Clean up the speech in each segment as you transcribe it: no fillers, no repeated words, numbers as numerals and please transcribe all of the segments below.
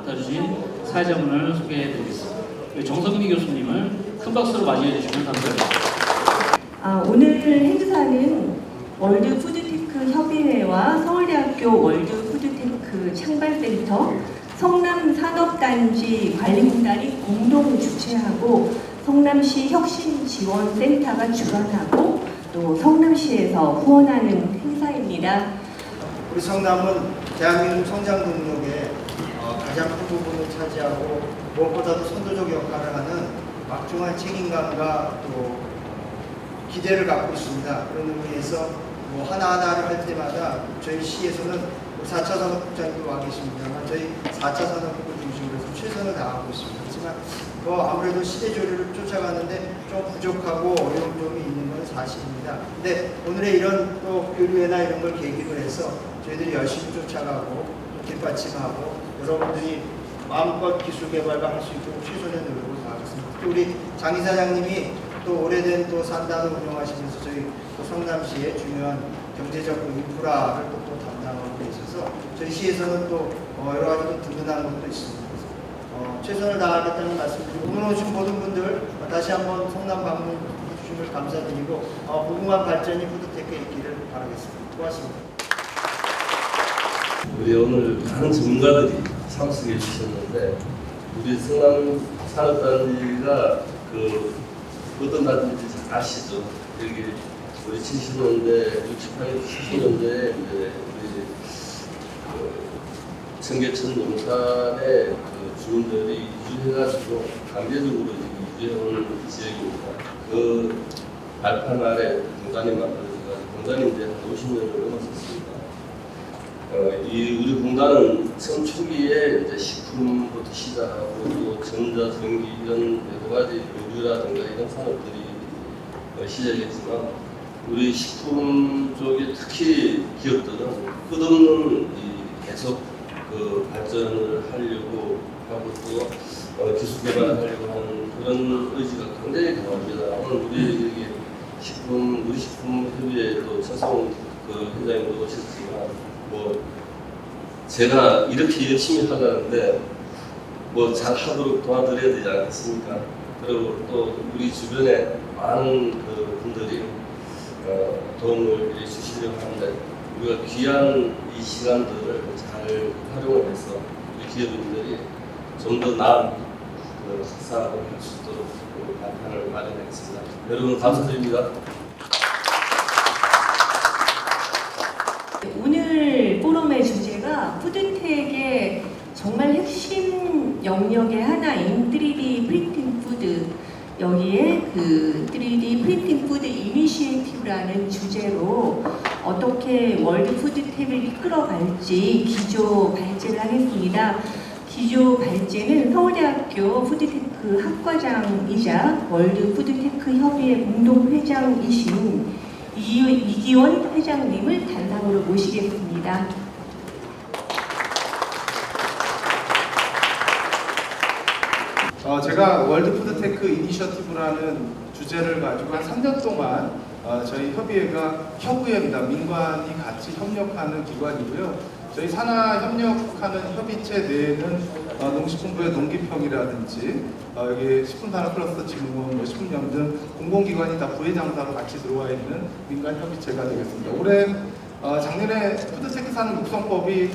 맡아주신 사회자분을 소개해드리겠습니다. 정성기 교수님을 큰 박수로 맞이해 주시면 감사합니다. 오늘 행사는 월드푸드테크 협의회와 서울대학교 월드푸드테크 창발센터 성남산업단지 관리공단이 공동 주최하고 성남시 혁신지원센터가 주관하고 또 성남시에서 후원하는 행사입니다. 우리 성남은 대한민국 성장 동력의 가장 큰 부분을 차지하고 무엇보다도 선도적 역할을 하는 막중한 책임감과 또 기대를 갖고 있습니다. 그런 의미에서 하나하나를 할 때마다 저희 시에서는 4차 산업국장님도 와 계십니다만 저희 4차 산업국을 중심으로 해서 최선을 다하고 있습니다. 하지만 아무래도 시대조류를 쫓아가는데 좀 부족하고 어려운 점이 있는 건 사실입니다. 근데 오늘의 이런 또 교류회나 이런 걸 계기로 해서 저희들이 열심히 쫓아가고 뒷받침하고 여러분들이 마음껏 기술 개발과 할 수 있도록 최선의 노력을 다하겠습니다. 또 우리 장 이사장님이 또 오래된 또 산단을 운영하시면서 저희 또 성남시의 중요한 경제적 인프라를 또 담당하고 계셔서 저희 시에서는 또 여러 가지 또 든든한 것도 있습니다. 최선을 다하겠다는 말씀드리고 오늘 오신 모든 분들 다시 한번 성남 방문 주심을 감사드리고 무궁한 발전이 푸드테크에 있기를 바라겠습니다. 고맙습니다. 우리 오늘 많은 전문가들이 참석해 주셨는데 우리 성남 산업단지가 어떤 단지인지 잘 아시죠? 여기 우리 70년대, 70년대에 이제 우리 청계천 농산의 주민들이 이주해가지고 강제적으로 이주해온 지역입니다. 그 발판 아래 공단이 만들어져가지고 공단이 이제 한 50년을 넘었었습니다. 우리 공단은 처음 초기에 이제 식품부터 시작하고 또 전자, 전기 이런 여러 가지 의류라든가 이런 산업들이 시작했지만 우리 식품 쪽에 특히 기업들은 끝없는 계속 발전을 하려고 하고 또 기술 개발을 하려고 하는 그런 의지가 굉장히 강합니다. 오늘 우리 우리 식품협의회 또 천성 회장님도 오셨지만 제가 이렇게 열심히 하려는데 잘 하도록 도와드려야 되지 않겠습니까? 그리고 또 우리 주변에 많은 분들이 도움을 주시려고 하는데 우리가 귀한 이 시간들을 잘 활용을 해서 우리 기업인들이 좀 더 나은 식사를 할 수 있도록 발판을 마련하겠습니다. 여러분 감사드립니다. 오늘 포럼의 주제가 푸드텍의 정말 핵심 영역의 하나인 3D 프린팅 푸드, 여기에 3D 프린팅 푸드 이니시에이티브라는 주제로 어떻게 월드 푸드텍을 이끌어갈지 기조 발제를 하겠습니다. 기조 발제는 서울대학교 푸드테크 학과장이자 월드 푸드테크 협의회 공동회장이신 이기원 회장님을 단상으로 모시겠습니다. 제가 월드 푸드테크 이니셔티브라는 주제를 가지고 한 3년 동안 저희 협의회가 협의회입니다. 민관이 같이 협력하는 기관이고요. 저희 산하 협력하는 협의체 내에는 농식품부의 농기평이라든지 여기 식품산업클러스터 지능원, 식품령 등 공공기관이 다 부회장사로 같이 들어와 있는 민간 협의체가 되겠습니다. 올해 작년에 푸드테크 산업 육성법이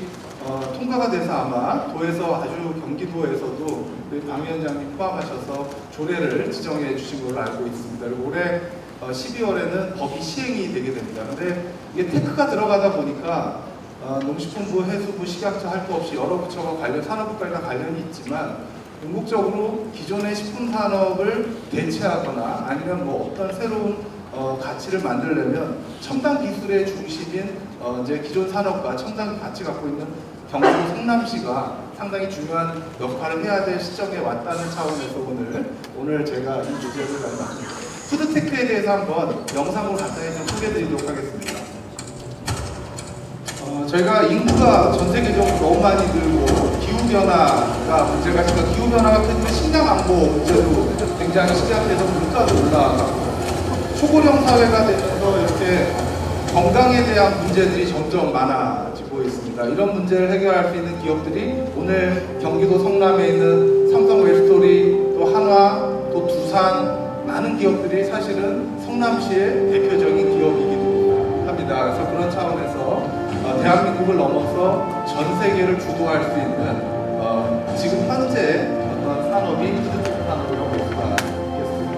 통과가 돼서 아마 도에서 아주 경기도에서도 강 위원장님 포함하셔서 조례를 지정해 주신 걸로 알고 있습니다. 그리고 올해 12월에는 법이 시행이 되게 됩니다. 근데 이게 테크가 들어가다 보니까 농식품부, 해수부, 식약처 할 거 없이 여러 부처가 산업부까지 관련이 있지만 궁극적으로 기존의 식품 산업을 대체하거나 아니면 어떤 새로운 가치를 만들려면 첨단 기술의 중심인 이제 기존 산업과 첨단 가치 갖고 있는 경북 성남시가 상당히 중요한 역할을 해야 될 시점에 왔다는 차원에서 오늘 제가 이 주제를 가져왔습니다. 푸드테크에 대해서 한번 영상으로 간단히 좀 소개해드리도록 하겠습니다. 저희가 인구가 전 세계적으로 너무 많이 늘고 기후변화가 문제가 있으니까 기후변화가 때문에 식량 안보 문제도 굉장히 시작돼서 물가도 올라가고 초고령 사회가 되면서 이렇게 건강에 대한 문제들이 점점 많아지고 있습니다. 이런 문제를 해결할 수 있는 기업들이 오늘 경기도 성남에 있는 삼성 웰스토리, 또 한화, 또 두산, 많은 기업들이 사실은 성남시의 대표적인 기업이기도 합니다. 그래서 그런 차원에서 대한민국을 넘어서 전 세계를 주도할 수 있는 지금 현재 어떤 산업이 푸드테크 산업이라고 볼 수가 있겠습니다.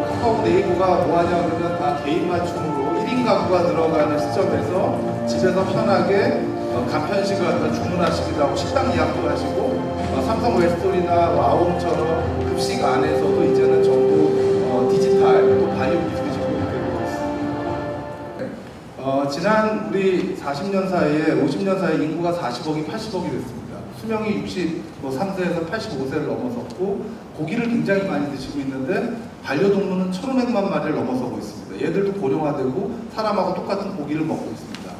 카카오 네이버가 뭐하냐 그러면 다 개인 맞춤으로 1인 가구가 들어가는 시점에서 집에서 편하게 간편식을 갖다 주문하시기도 하고 식당 예약도 하시고 삼성 웰스토리나 아홈처럼 급식 안에서도 이제는 전부 디지털 또 바이오 기술이 적용이 되고 있습니다. 지난 우리 40년 사이에 50년 사이에 인구가 40억이 80억이 됐습니다. 수명이 63세에서 85세를 넘어섰고 고기를 굉장히 많이 드시고 있는데 반려동물은 1,500만 마리를 넘어서고 있습니다. 얘들도 고령화되고 사람하고 똑같은 고기를 먹고 있습니다.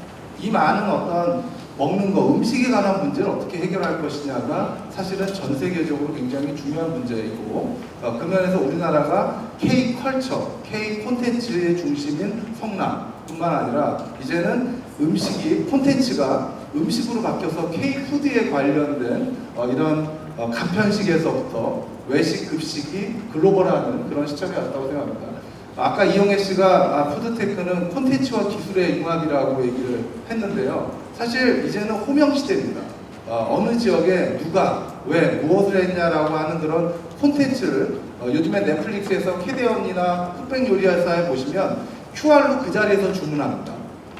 이 많은 어떤 먹는 거, 음식에 관한 문제를 어떻게 해결할 것이냐가 사실은 전 세계적으로 굉장히 중요한 문제이고 그 면에서 우리나라가 K-컬처, K-콘텐츠의 중심인 성남뿐만 아니라 이제는 음식이 콘텐츠가 음식으로 바뀌어서 K-푸드에 관련된 이런 간편식에서부터 외식, 급식이 글로벌화하는 그런 시점이 왔다고 생각합니다. 아까 이용혜 씨가 푸드테크는 콘텐츠와 기술의 융합이라고 얘기를 했는데요. 사실 이제는 호명시대입니다. 어느 지역에 누가 왜 무엇을 했냐라고 하는 그런 콘텐츠를 요즘에 넷플릭스에서 캐대언이나 흑백 요리사에 보시면 QR로 그 자리에서 주문합니다.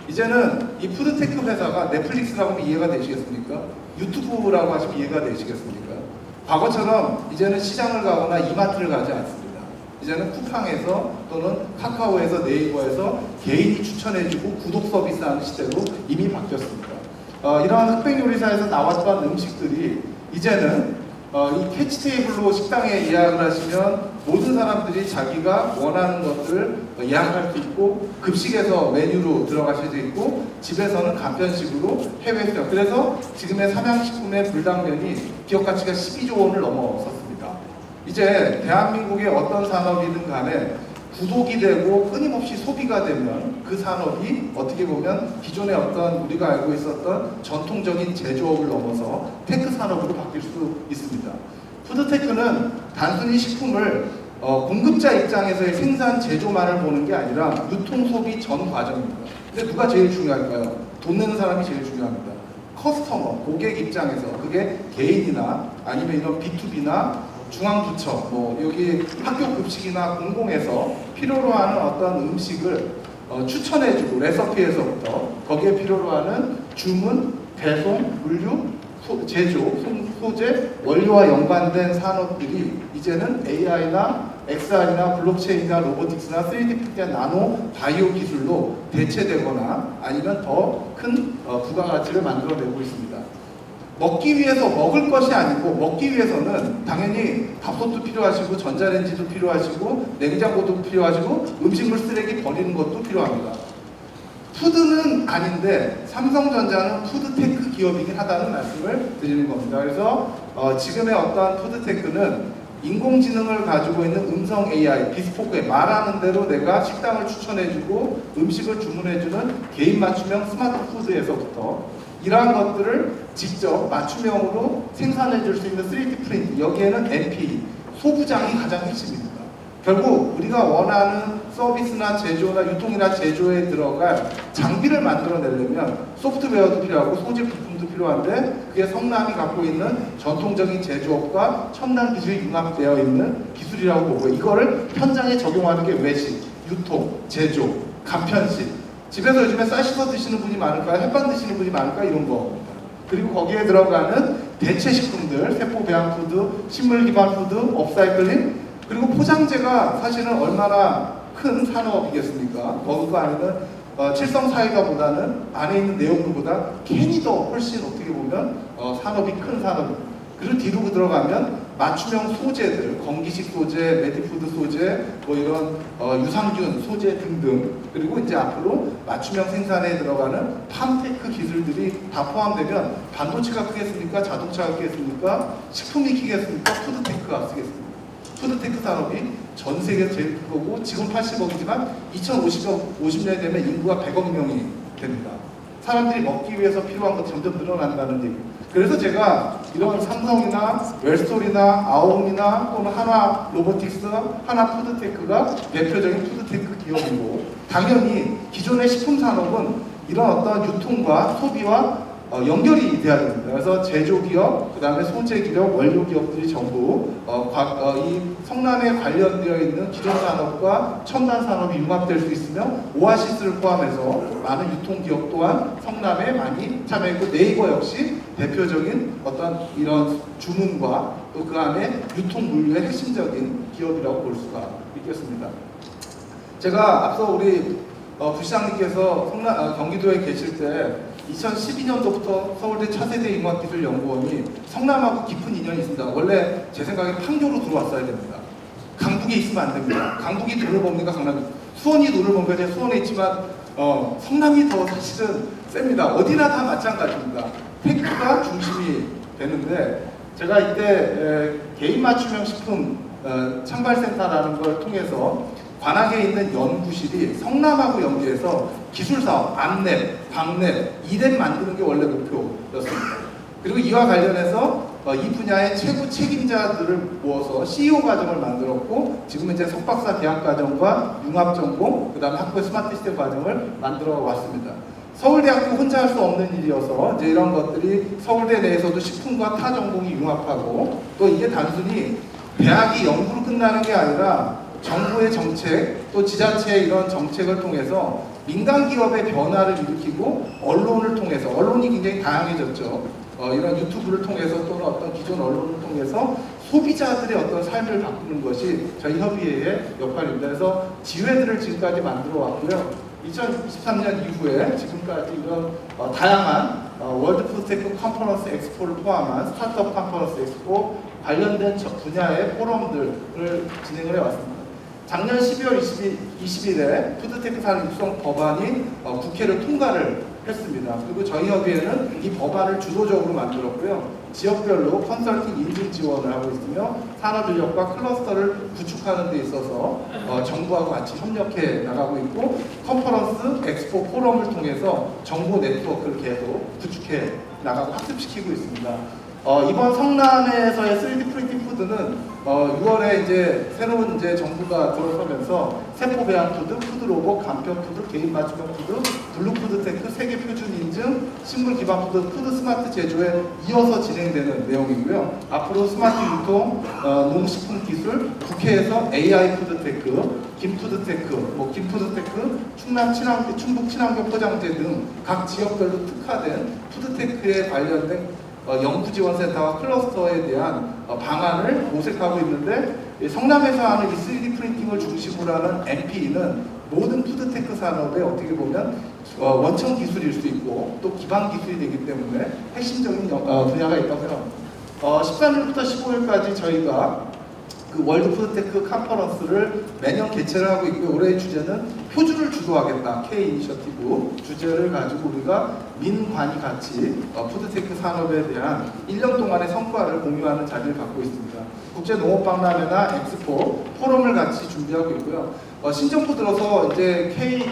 이제는 이 푸드테크 회사가 넷플릭스라고 하면 이해가 되시겠습니까? 유튜브라고 하시면 이해가 되시겠습니까? 과거처럼 이제는 시장을 가거나 이마트를 가지 않습니다. 이제는 쿠팡에서 또는 카카오에서 네이버에서 개인이 추천해주고 구독 서비스하는 시대로 이미 바뀌었습니다. 이러한 흑백 요리사에서 나왔던 음식들이 이제는 이 캐치 테이블로 식당에 예약을 하시면 모든 사람들이 자기가 원하는 것들을 예약할 수 있고 급식에서 메뉴로 들어가실 수 있고 집에서는 간편식으로 해외 수입. 그래서 지금의 삼양식품의 불당면이 기업 가치가 12조 원을 넘어섰습니다. 이제 대한민국의 어떤 산업이든 간에 구독이 되고 끊임없이 소비가 되면 그 산업이 어떻게 보면 기존의 어떤 우리가 알고 있었던 전통적인 제조업을 넘어서 테크 산업으로 바뀔 수 있습니다. 푸드테크는 단순히 식품을 공급자 입장에서의 생산 제조만을 보는 게 아니라 유통 소비 전 과정입니다. 근데 누가 제일 중요할까요? 돈 내는 사람이 제일 중요합니다. 커스터머, 고객 입장에서 그게 개인이나 아니면 이런 B2B나 중앙부처, 여기 학교 급식이나 공공에서 필요로 하는 어떤 음식을 추천해주고 레시피에서부터 거기에 필요로 하는 주문, 배송, 물류, 제조, 소재, 원료와 연관된 산업들이 이제는 AI나 XR이나 블록체인이나 로보틱스나 3D 프린트나 나노 바이오 기술로 대체되거나 아니면 더 큰 부가가치를 만들어내고 있습니다. 먹기 위해서 먹을 것이 아니고 먹기 위해서는 당연히 밥솥도 필요하시고 전자레인지도 필요하시고 냉장고도 필요하시고 음식물 쓰레기 버리는 것도 필요합니다. 푸드는 아닌데 삼성전자는 푸드테크 기업이긴 하다는 말씀을 드리는 겁니다. 그래서 지금의 어떤 푸드테크는 인공지능을 가지고 있는 음성 AI, 비스포크에 말하는 대로 내가 식당을 추천해주고 음식을 주문해주는 개인 맞춤형 스마트 푸드에서부터 이러한 것들을 직접 맞춤형으로 생산해줄 수 있는 3D 프린트, 여기에는 NPE, 소부장이 가장 핵심입니다. 결국 우리가 원하는 서비스나 제조나 유통이나 제조에 들어갈 장비를 만들어내려면 소프트웨어도 필요하고 소재 부품도 필요한데 그게 성남이 갖고 있는 전통적인 제조업과 첨단 기술이 융합되어 있는 기술이라고 보고 이거를 현장에 적용하는 게 외식, 유통, 제조, 간편식 집에서 요즘에 쌀 씻어 드시는 분이 많을까요? 햇반 드시는 분이 많을까요? 이런 겁니다. 그리고 거기에 들어가는 대체 식품들, 세포 배양 푸드, 식물 기반 푸드, 업사이클링 그리고 포장재가 사실은 얼마나 큰 산업이겠습니까? 먹을 거 아니면 칠성 사이다보다는 안에 있는 내용물보다 캔이 더 훨씬 어떻게 보면 산업이 큰 산업입니다. 그리고 뒤로 들어가면 맞춤형 소재들, 건기식 소재, 메디푸드 소재, 이런 유산균 소재 등등 그리고 이제 앞으로 맞춤형 생산에 들어가는 팜테크 기술들이 다 포함되면 반도체가 크겠습니까? 자동차가 크겠습니까? 식품이 크겠습니까? 푸드테크가 크겠습니까? 푸드테크 산업이 전 세계 제일 크고 지금 80억이지만 2050년이 되면 인구가 100억 명이 됩니다. 사람들이 먹기 위해서 필요한 것이 점점 늘어난다는 얘기. 그래서 제가 이런 삼성이나 웰스토리나 아오미나 또는 하나 로보틱스, 하나 푸드테크가 대표적인 푸드테크 기업이고, 당연히 기존의 식품 산업은 이런 어떤 유통과 소비와 연결이 돼야 됩니다. 그래서 제조기업, 그 다음에 소재기업, 원료기업들이 전부 이 성남에 관련되어 있는 기존 산업과 첨단 산업이 융합될 수 있으며, 오아시스를 포함해서 많은 유통기업 또한 성남에 많이 참여했고, 네이버 역시 대표적인 어떤 이런 주문과 또 그 안에 유통 물류의 핵심적인 기업이라고 볼 수가 있겠습니다. 제가 앞서 우리 부시장님께서 경기도에 계실 때 2012년도부터 서울대 차세대 인과기술연구원이 성남하고 깊은 인연이 있습니다. 원래 제 생각에 판교로 들어왔어야 됩니다. 강북에 있으면 안 됩니다. 강북이 돈을 법니까? 강남이. 수원이 돈을 법니까? 제가 수원에 있지만 성남이 더 사실은 셉니다. 어디나 다 마찬가지입니다. 테크가 중심이 되는데, 제가 이때 개인 맞춤형 식품 창발센터라는 걸 통해서 관악에 있는 연구실이 성남하고 연계해서 기술사업, 안랩, 방랩, 이랩 만드는 게 원래 목표였습니다. 그리고 이와 관련해서 이 분야의 최고 책임자들을 모아서 CEO 과정을 만들었고, 지금 이제 석박사 대학 과정과 융합 전공, 그 다음에 학부의 스마트 시스템 과정을 만들어 왔습니다. 서울대학교 혼자 할 수 없는 일이어서 이제 이런 것들이 서울대 내에서도 식품과 타 전공이 융합하고, 또 이게 단순히 대학이 연구로 끝나는 게 아니라 정부의 정책, 또 지자체의 이런 정책을 통해서 민간 기업의 변화를 일으키고, 언론을 통해서, 언론이 굉장히 다양해졌죠. 이런 유튜브를 통해서 또는 어떤 기존 언론을 통해서 소비자들의 어떤 삶을 바꾸는 것이 저희 협의회의 역할입니다. 그래서 지회들을 지금까지 만들어 왔고요. 2023년 이후에 지금까지 이런 다양한 월드 푸드테크 컨퍼런스 엑스포를 포함한 스타트업 컨퍼런스 엑스포 관련된 분야의 포럼들을 진행을 해왔습니다. 작년 12월 20일에 푸드테크 산업 육성 법안이 국회를 통과를 했습니다. 그리고 저희 협의회는 이 법안을 주도적으로 만들었고요. 지역별로 컨설팅 인증 지원을 하고 있으며, 산업인력과 클러스터를 구축하는 데 있어서 정부하고 같이 협력해 나가고 있고, 컨퍼런스, 엑스포, 포럼을 통해서 정보 네트워크를 계속 구축해 나가고 학습시키고 있습니다. 이번 성남에서의 3D 프린팅 푸드는 6월에 이제 새로운 이제 정부가 들어서면서 세포 배양 푸드, 푸드 로봇, 간편 푸드, 개인 맞춤형 푸드, 블루 푸드 테크, 세계 표준 인증, 식물 기반 푸드, 푸드 스마트 제조에 이어서 진행되는 내용이고요. 앞으로 스마트 유통, 농식품 기술, 국회에서 AI 푸드 테크, 김푸드 테크, 김푸드 테크, 충북 친환경 포장재 등 각 지역별로 특화된 푸드 테크에 관련된 연구지원센터와 클러스터에 대한 방안을 모색하고 있는데, 성남에서 하는 이 3D 프린팅을 중심으로 하는 MP는 모든 푸드테크 산업에 어떻게 보면 원천 기술일 수 있고 또 기반 기술이 되기 때문에 핵심적인 분야가 있다고 생각합니다. 13일부터 15일까지 저희가 그 월드 푸드테크 컨퍼런스를 매년 개최를 하고 있고요. 올해의 주제는 표준을 주도하겠다, K 이니셔티브 주제를 가지고 우리가 민관이 같이 푸드테크 산업에 대한 1년 동안의 성과를 공유하는 자리를 갖고 있습니다. 국제농업박람회나 엑스포, 포럼을 같이 준비하고 있고요. 신정부 들어서 이제 K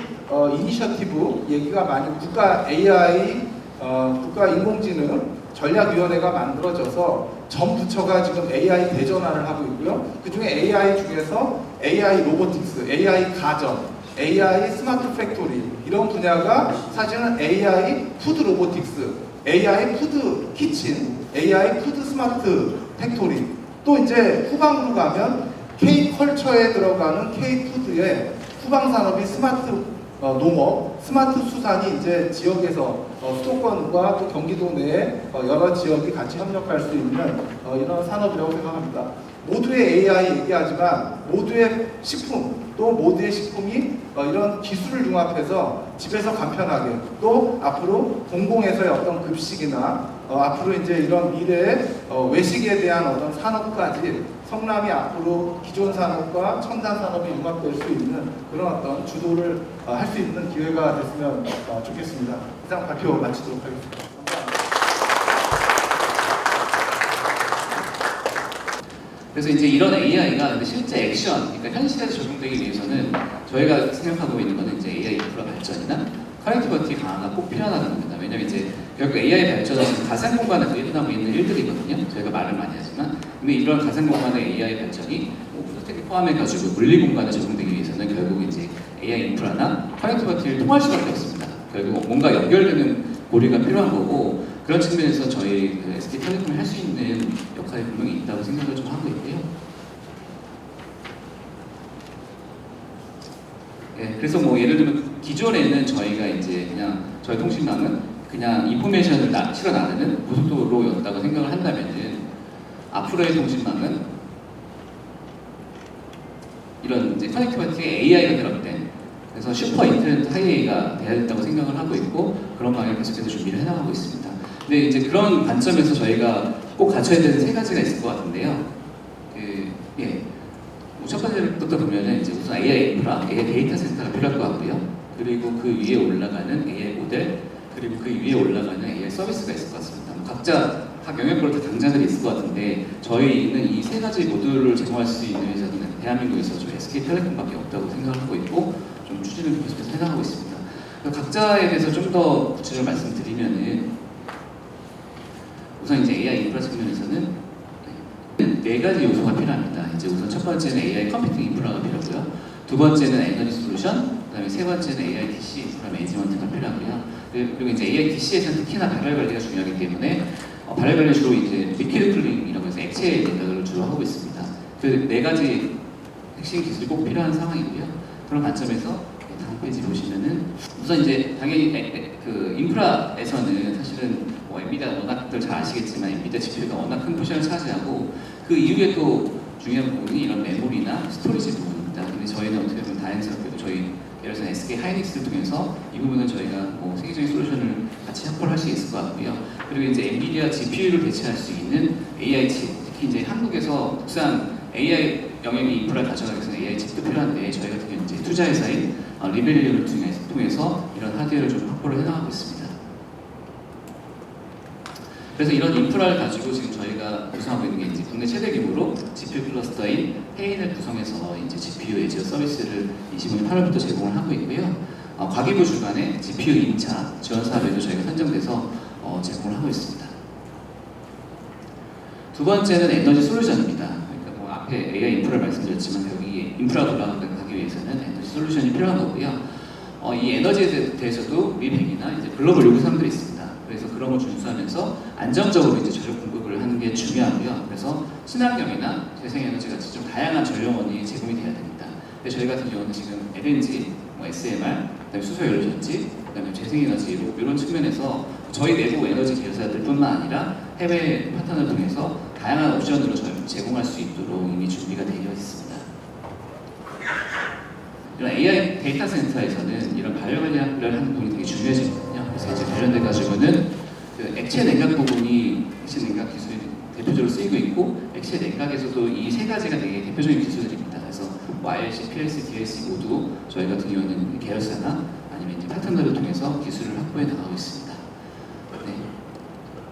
이니셔티브 얘기가 많이, 국가 AI, 국가 인공지능 전략위원회가 만들어져서 전 부처가 지금 AI 대전환을 하고 있고요. 그 중에 AI 중에서 AI 로보틱스, AI 가전, AI 스마트 팩토리, 이런 분야가 사실은 AI 푸드 로보틱스, AI 푸드 키친, AI 푸드 스마트 팩토리, 또 이제 후방으로 가면 K 컬처에 들어가는 K 푸드의 후방 산업이 스마트 농업, 스마트 수산이 이제 지역에서 수도권과 또 경기도 내에 여러 지역이 같이 협력할 수 있는 이런 산업이라고 생각합니다. 모두의 AI 얘기하지만 모두의 식품, 또 모두의 식품이 이런 기술을 융합해서 집에서 간편하게, 또 앞으로 공공에서의 어떤 급식이나 앞으로 이제 이런 미래의 외식에 대한 어떤 산업까지 성남이 앞으로 기존 산업과 첨단 산업이 융합될 수 있는 그런 어떤 주도를 할 수 있는 기회가 됐으면 좋겠습니다. 이상 발표 마치도록 하겠습니다. 그래서 이제 이런 AI가 근데 실제 액션, 그러니까 현실에서 적용되기 위해서는 저희가 생각하고 있는 거는 이제 AI 인프라 발전이나 커넥티비티 강화가 꼭 필요하다는 겁니다. 왜냐면 이제 결국 AI 발전은 지금 가상 공간에서 일어나고 있는 일들이거든요. 저희가 말을 많이 하지만, 근데 이런 가상 공간의 AI 발전이 푸드텍을 포함해가지고 물리 공간에 적용되기 위해서는 결국 이제 AI 인프라나 커넥티비티를 통할 수밖에 없습니다. 결국 뭔가 연결되는 고리가 필요한 거고, 그런 측면에서 저희 그 SK텔레콤이 할 수 있는 역할이 분명히 있다고 생각을 좀 하고 있고요. 네, 그래서 뭐 예를 들면 기존에는 저희가 이제 그냥 저희 통신망은 그냥 인포메이션을 실어 나르는 고속도로였다고 생각을 한다면은 앞으로의 통신망은 이런 이제 커넥티비티에 AI가 결합된, 그래서 슈퍼 인터넷 하이웨이가 돼야 된다고 생각을 하고 있고, 그런 방향을 계속해서 준비를 해나가고 있습니다. 근데 이제 그런 관점에서 저희가 꼭 갖춰야 되는 세 가지가 있을 것 같은데요. 첫 번째부터 보면은 이제 우선 AI 인프라, AI 데이터 센터가 필요할 것 같고요. 그리고 그 위에 올라가는 AI 모델, 그리고 그 위에 올라가는 AI 서비스가 있을 것 같습니다. 각자 각 영역별로 다 당장들이 있을 것 같은데, 저희는 이 세 가지 모듈을 제공할 수 있는 회사는 대한민국에서 저희 SK텔레콤밖에 없다고 생각을 하고 있고, 좀 추진을 계속해서 해나가고 있습니다. 각자에 대해서 좀 더 구체적으로 말씀드리면은, 우선 이제 AI 인프라 측면에서는 네 가지 요소가 필요합니다. 이제 우선 첫 번째는 AI 컴퓨팅 인프라가 필요하고요. 두 번째는 에너지 솔루션, 그다음에 세 번째는 AI DC 인프라 매니지먼트가 필요하고요. 그리고 이제 AI DC에서는 특히나 발열 관리가 중요하기 때문에 발열 관리 주로 이제 리퀴드 쿨링이라고 해서 액체 냉각을 주로 하고 있습니다. 그 네 가지 핵심 기술이 꼭 필요한 상황이고요. 그런 관점에서 다음 페이지 보시면은 우선 이제 당연히 그 인프라에서는 사실은 엔비디아 워낙들 잘 아시겠지만 엔비디아 GPU가 워낙 큰 포션을 차지하고, 그 이후에 또 중요한 부분이 이런 메모리나 스토리지 부분입니다. 근데 저희는 어떻게 보면 다행스럽게도 저희 예를 들어서 SK 하이닉스를 통해서 이 부분은 저희가 뭐 세계적인 솔루션을 같이 확보를 할 수 있을 것 같고요. 그리고 이제 엔비디아 GPU를 대체할 수 있는 AI 칩, 특히 이제 한국에서 국산 AI 영역의 인프라를 가져가기 위해서 AI 칩도 필요한데, 저희 같은 경우는 이제 투자회사인 리벨리오를 통해서 이런 하드웨어를 좀 확보를 해나가고 있습니다. 그래서 이런 인프라를 가지고 지금 저희가 구성하고 있는 게 이제 국내 최대 규모로 GPU 클러스터인 헤인을 구성해서 이제 GPU 에지어 서비스를 25년 8월부터 제공을 하고 있고요. 과기부 주간에 GPU 임차 지원 사업에도 저희가 선정돼서 제공을 하고 있습니다. 두 번째는 에너지 솔루션입니다. 그러니까 뭐 앞에 AI 인프라를 말씀드렸지만 여기 인프라가 돌아가기 위해서는 에너지 솔루션이 필요한 거고요. 이 에너지에 대해서도 미백이나 이제 글로벌 요구 사항들이 있습니다. 그래서 그런 걸 준수하면서 안정적으로 이제 전력 공급을 하는 게 중요하고요. 그래서 친환경이나 재생에너지 같이 좀 다양한 전력원이 제공이 돼야 됩니다. 근데 저희 같은 경우는 지금 LNG, SMR, 그다음에 수소연료전지, 그다음에 재생에너지 이런 측면에서 저희 내부 에너지 계열사들뿐만 아니라 해외 파트너를 통해서 다양한 옵션으로 제공할 수 있도록 이미 준비가 되어 있습니다. 이런 AI 데이터 센터에서는 이런 발열 관리를 하는 부분이 되게 중요해지거든요. 그래서 이제 관련돼 가지고는 그 액체 냉각 부분이 액체 냉각 기술이 대표적으로 쓰이고 있고, 액체 냉각에서도 이 세 가지가 되게 대표적인 기술들입니다. 그래서 뭐 ILC, PLC, DLC 모두 저희 같은 경우는 계열사나 아니면 이제 파트너를 통해서 기술을 확보해 나가고 있습니다. 네.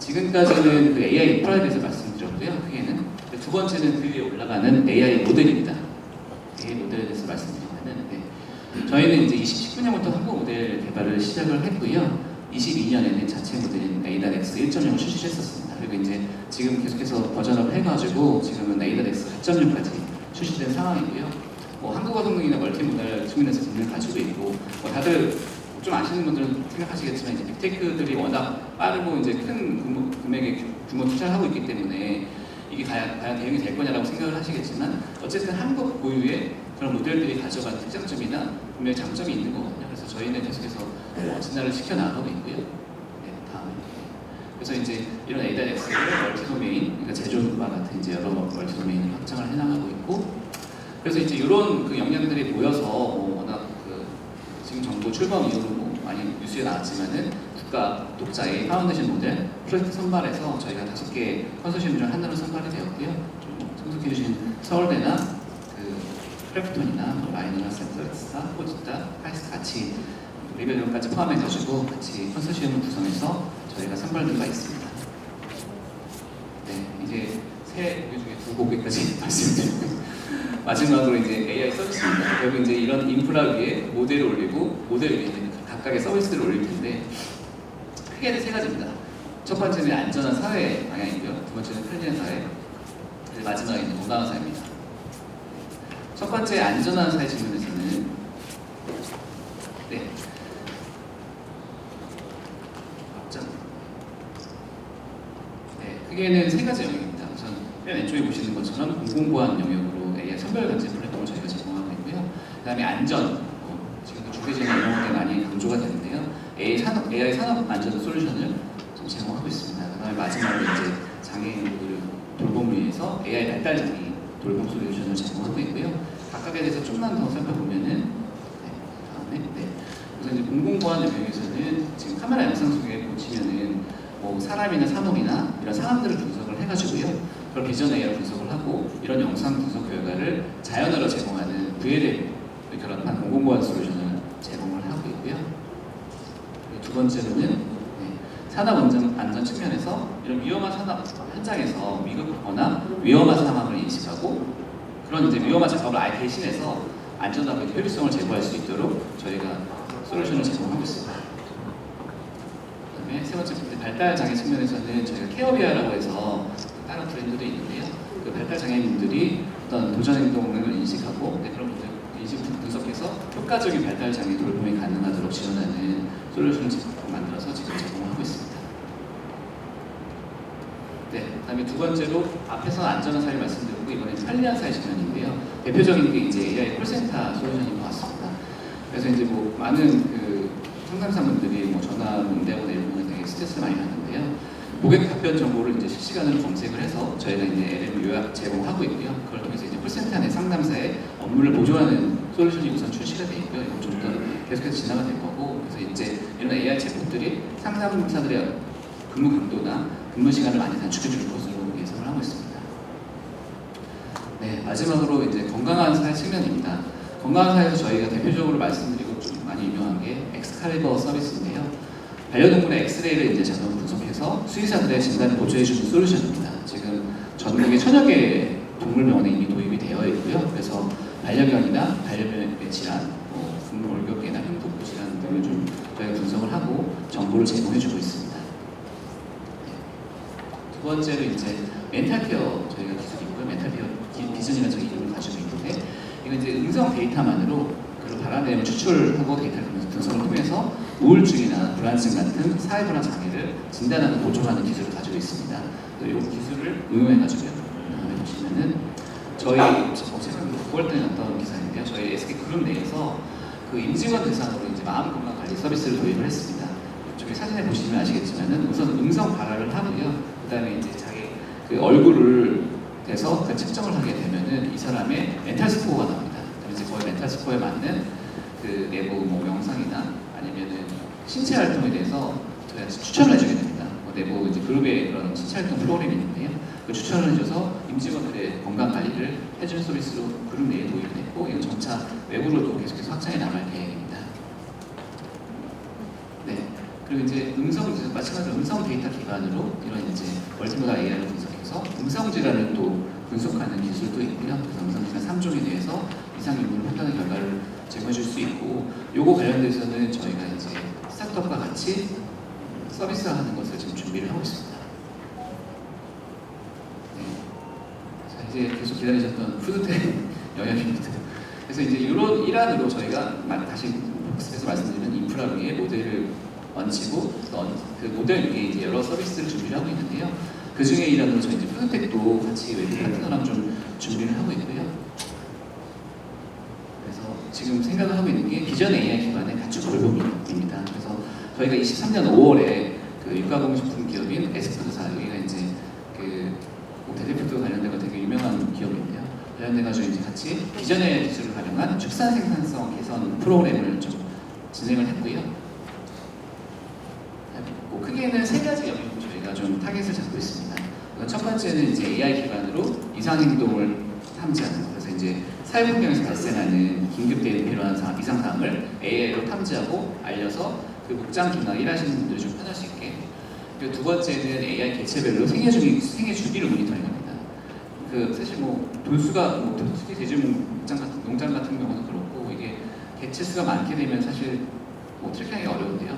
지금까지는 그 AI 인프라에 대해서 말씀드렸고요. 크게는 두 번째는 그 위에 올라가는 AI 모델입니다. AI 모델에 대해서 말씀드리면은, 저희는 이제 2019년부터 한국 모델 개발을 시작을 했고요. 22년에는 자체 모델인 ADAX 1.0을 출시했었습니다. 그리고 이제 지금 계속해서 버전업 해가지고 지금은 ADAX 4.0까지 출시된 상황이고요. 뭐 한국어 성능이나 멀티모달 측면에서 기능을 가지고 있고, 뭐 다들 좀 아시는 분들은 생각하시겠지만 이제 빅테크들이 워낙 빠르고 이제 큰 금액의 규모 투자를 하고 있기 때문에 이게 과연 대응이 될 거냐라고 생각을 하시겠지만, 어쨌든 한국 고유의 그런 모델들이 가져가는 특장점이나 분명히 장점이 있는 거거든요. 그래서 저희는 계속해서 진화를 시켜나가고 있고요. 네, 다음에. 그래서 이제 이런 ADAX를 멀티 도메인, 그러니까 제조과 같은 이제 여러 멀티 도메인을 확장을 해나가고 있고, 그래서 이제 이런 그 역량들이 모여서 워낙 그 지금 정부 출범 이후로 많이 뉴스에 나왔지만은 국가 독자의 파운데이션 모델 프로젝트 선발에서 저희가 5개 컨소시엄 중 하나로 선발이 되었고요. 좀 참석해 주신 서울대나 그 크래프톤이나 라이너나 센터엑스타, 포지타, 카이스트 같이 리벨론까지 포함해가지고 같이 컨소시엄을 구성해서 저희가 선발된 바 있습니다. 네, 이제 세 고개 중에 두 고개까지 말씀드리고 마지막으로 이제 AI 서비스입니다. 결국 이제 이런 인프라 위에 모델을 올리고 모델 위에 있는 각각의 서비스를 올릴 텐데 크게는 세 가지입니다. 첫 번째는 안전한 사회 방향이고요. 두 번째는 편리한 사회, 그리고 마지막에 있는 건강한 사회입니다. 첫 번째 안전한 사회 측면에서는 크게는 세 가지 영역입니다. 우선 맨 왼쪽에 보시는 것처럼 공공보안 영역으로 AI 선별관제 플랫폼을 저희가 제공하고 있고요. 그다음에 안전, 지금도 중대재난 이런 것들이 많이 강조가 되는데요. AI 산업 안전 솔루션을 좀 제공하고 있습니다. 그다음에 마지막으로 이제 장애인들 돌봄을 위해서 AI 발달 장애인 돌봄 솔루션을 제공하고 있고요. 각각에 대해서 좀만 더 살펴보면은 우선 이제 공공보안 영역에서는 지금 카메라 영상 속에 보시면은 사람이나 산업이나 이런 상황들을 분석을 해가지고요. 그걸 비전 AI로 분석을 하고 이런 영상 분석 결과를 자연어로 제공하는 VLM을 결합한 공공보안 솔루션을 제공을 하고 있고요. 두 번째로는 산업 안전 측면에서 이런 위험한 산업 현장에서 위급하거나 위험한 상황을 인식하고 그런 이제 위험한 작업을 아예 대신해서 안전하고 효율성을 제고할 수 있도록 저희가 솔루션을 제공하고 있습니다. 세 번째 발달 장애 측면에서는 저희가 케어비아라고 해서 다른 브랜드도 있는데요. 그 발달 장애인들이 어떤 도전 행동을 인식하고 그런 분들 인식 분석해서 효과적인 발달 장애 돌봄이 가능하도록 지원하는 솔루션을 만들어서 지금 제공하고 있습니다. 그다음에 두 번째로 앞에서 안전한 사회 말씀드렸고 이번엔 편리한 사회 측면인데요. 대표적인 게 이제 AI 콜센터 솔루션인 것 같습니다. 그래서 이제 많은 상담사분들이 전화 응대하거나 이런 부분에 되게 스트레스를 많이 받는데요. 고객 답변 정보를 이제 실시간으로 검색을 해서 저희가 이제 LM 요약 제공하고 있고요. 그걸 통해서 이제 콜센터 내 상담사의 업무를 보조하는 솔루션이 우선 출시가 되어 있고요. 이건 좀 더 계속해서 진화가 될 거고, 그래서 이제 이런 AI 챗봇들이 상담사들의 근무 강도나 근무 시간을 많이 단축해 줄 것으로 예상을 하고 있습니다. 마지막으로 이제 건강한 사회 측면입니다. 건강한 사회에서 저희가 대표적으로 말씀드리고 좀 많이 유명한 게 엑스칼리버 서비스인데요. 반려동물의 엑스레이를 이제 자동 분석해서 수의사들의 진단을 보조해주는 솔루션입니다. 지금 전국에 1000여 개의 동물병원에 이미 도입이 되어 있고요. 그래서 반려견이나 반려견의 질환, 분노 월격계나 흉부구 질환 등을 좀 저희가 분석을 하고 정보를 제공해주고 있습니다. 두 번째로 이제 멘탈케어 저희가 기술이 있고요. 멘탈케어 비전이라는 저희 이름을 가지고 있는데 이건 이제 음성 데이터만으로 그걸 바라는 내용을 추출하고 데이터를 분석을 통해서 우울증이나 불안증 같은 사회불안 장애를 진단하는 보조하는 기술을 가지고 있습니다. 이 기술을 응용해가지고 보시면은 저희 최근 9월 때 났던 기사인데요. 저희 SK 그룹 내에서 그 임직원 대상으로 이제 마음 건강 관리 서비스를 도입을 했습니다. 이쪽에 사진에 보시면 아시겠지만은 우선 음성 발화를 하고요. 그다음에 이제 자기 그 얼굴을 대서 그 측정을 하게 되면은 이 사람의 멘탈 스코어가 나옵니다. 그럼 이제 거의 멘탈 스코어에 맞는 그 내부 명상이나 아니면은 신체 활동에 대해서 저희가 추천을 해주게 됩니다. 내부 이제 그룹의 그런 신체 활동 프로그램이 있는데요. 그 추천을 해줘서 임직원들의 건강 관리를 해주는 서비스로 그룹 내에 도입이 됐고 이건 점차 외부로도 계속해서 확장해 나갈 계획입니다. 그리고 이제 마찬가지로 음성 데이터 기반으로 이런 이제 멀티모달 AI를 분석해서 음성 질환을 또 분석하는 기술도 있고요. 그래서 음성 질환 3종에 대해서 이상 유무를 판단하는 결과를 제공해줄 수 있고, 요거 관련돼서는 저희가 이제 스타트업과 같이 서비스화하는 것을 지금 준비를 하고 있습니다. 자, 이제 계속 기다리셨던 푸드텍 영역입니다. 그래서 이제 이런 일환으로 저희가 다시 복습해서 말씀드리면 인프라 위에 모델을 얹히고 그 모델 위에 이제 여러 서비스를 준비를 하고 있는데요. 그 중에 일환으로 저희 이제 푸드텍도 같이 외부 파트너랑 좀 준비를 하고 있고요. 그래서 지금 생각을 하고 있는 게 비전 AI 기반의 가축 돌봄입니다. 그래서 저희가 23년 5월에 그 육가공식품 기업인 에스푸드사, 여기가 이제 그 대대표도 관련돼서 되게 유명한 기업인데요. 관련돼가지고 이제 같이 비전 AI 기술을 활용한 축산 생산성 개선 프로그램을 좀 진행을 했고요. 크게는 세 가지 영역으로 저희가 좀 타겟을 잡고 있습니다. 첫 번째는 이제 AI 기반으로 이상 행동을 탐지하는 것. 그래서 이제 사회 환경에서 발생하는 긴급 대응 필요한 이상 사항을 AI로 탐지하고 알려서 그 목장 기나 일하시는 분들이 좀 편할 수 있게. 그리고 두 번째는 AI 개체별로 생애 주기를 모니터링합니다. 그 사실 뭐 돌수가 뭐 특히 돼지 농장 같은 경우는 그렇고 이게 개체 수가 많게 되면 사실 뭐 트래킹하기 어려운데요.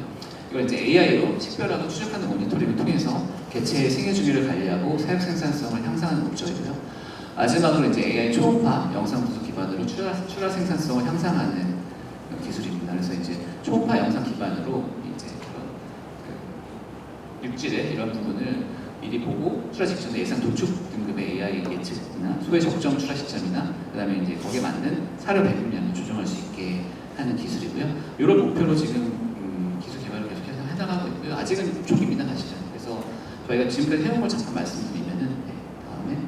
이걸 이제 AI로 식별하고 추적하는 모니터링을 통해서 개체의 생애 주기를 관리하고 사육 생산성을 향상하는 목적이고요. 마지막으로 이제 AI 초음파 영상 분석 기반으로 출하 생산성을 향상하는 기술입니다. 그래서 이제 초음파 영상 기반으로 이제 그런 그 육질의 이런 부분을 미리 보고 출하 직전에 예상 도축 등급의 AI 예측이나 소의 적정 출하 시점이나 그다음에 이제 거기에 맞는 사료 배분량을 조정할 수 있게 하는 기술이고요. 이런 목표로 지금 기술 개발을 계속해서 해나가고 있고요. 아직은 초기입니다, 사실은. 그래서 저희가 지금까지 해온 걸 잠깐 말씀드리면은 다음에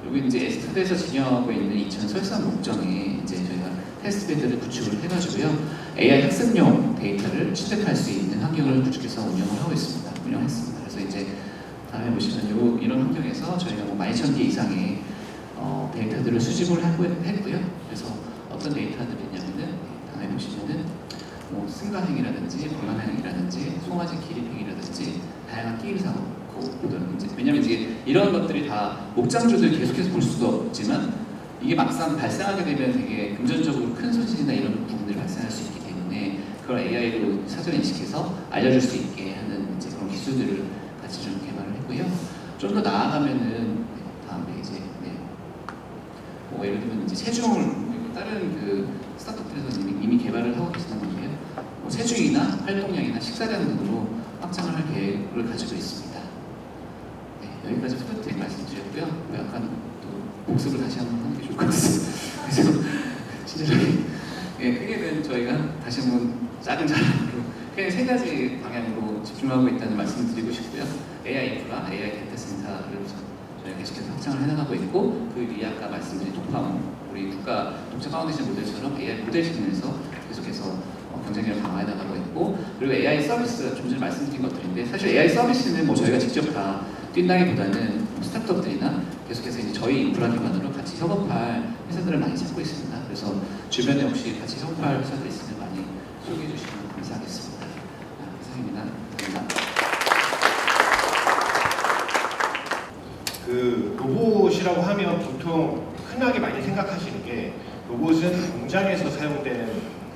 여기 이제 에스트에서 진행하고 있는 이천 설산 목정에 이제 저희가 테스트베드를 구축을 해가지고요. AI 학습용 데이터를 취득할 수 있는 환경을 구축해서 운영했습니다. 그래서 이제 다음에 보시면 이런 환경에서 저희가 뭐 12,000개 이상의 데이터들을 수집을 했고요. 그래서 어떤 데이터들이냐면은 다음에 보시면은 뭐 승가행이라든지 불안행이라든지 송아지 기립행이라든지 다양한 끼일 사고 이제 왜냐면 이제 이런 것들이 다 목장주들 계속해서 볼 수도 없지만 이게 막상 발생하게 되면 되게 금전적으로 큰 손실이나 이런 부분들이 발생할 수 있기 때문에 그걸 AI로 사전 인식해서 알려줄 수 있게 하는 이제 그런 기술들을 같이 좀 개발을 했고요. 좀 더 나아가면은 다음에 이제 뭐 예를 들면 이제 체중을 다른 그 스타트업들에서 이미 개발을 하고 계시는 건데요. 뭐 체중이나 활동량이나 식사량 등으로 확장을 할 계획을 가지고 있습니다. 네, 여기까지 푸드텍 말씀드렸고요. 약간 또 복습을 다시 한번 하는 게 좋을 것 같습니다. 그래서 친절하게 크게는 저희가 다시 한번 작은 자랑으로 크게 세 가지 방향으로 집중하고 있다는 말씀을 드리고 싶고요. AI 인프라, AI 데이터 센터를 저희가 계속해서 확장을 해나가고 있고 그 뒤에 아까 말씀드린 독파원 우리 국가 독자 파운데이션 모델처럼 AI 모델신에서 계속해서 경쟁력을 강화해 나가고 있고 그리고 AI 서비스 좀 전에 말씀드린 것들인데 사실 AI 서비스는 뭐 저희가 직접 다 뛴다기보다는 스타트업들이나 계속해서 이제 저희 인프라 기반으로 같이 협업할 회사들을 많이 찾고 있습니다. 그래서 주변에 혹시 같이 협업할 회사들 있으면 많이 소개해 주시면 감사하겠습니다. 이상입니다. 감사합니다. 그 로봇이라고 하면 보통 흔하게 많이 생각하시는 게 로봇은 공장에서 사용되는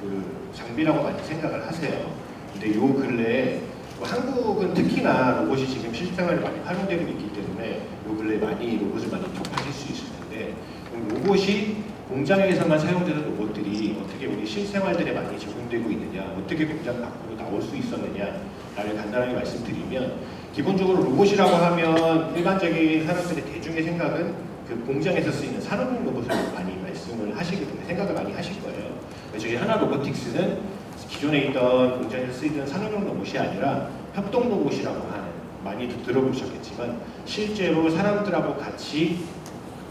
그 장비라고 많이 생각을 하세요. 근데 요 근래에 한국은 특히나 로봇이 지금 실생활에 많이 활용되고 있기 때문에 요 근래에 많이 로봇을 많이 접하실 수 있을 텐데 그럼 로봇이 공장에서만 사용되는 로봇들이 어떻게 우리 실생활들에 많이 적용되고 있느냐, 어떻게 공장 밖으로 나올 수 있었느냐를 간단하게 말씀드리면 기본적으로 로봇이라고 하면 일반적인 사람들의 대중의 생각은 그 공장에서 쓰이는 산업용 로봇을 많이 말씀을 하시기 때문에 생각을 많이 하실 거예요. 저희 하나 로보틱스는 기존에 있던 공장에서 쓰이던 산업용 로봇이 아니라 협동 로봇이라고 하는 많이 들어보셨겠지만 실제로 사람들하고 같이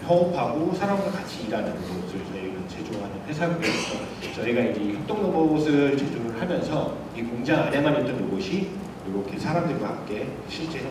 협업하고 사람과 같이 일하는 로봇을 저희가 제조하는 회사고요. 저희가 이제 협동 로봇을 제조를 하면서 이 공장 안에만 있던 로봇이 이렇게 사람들과 함께 실제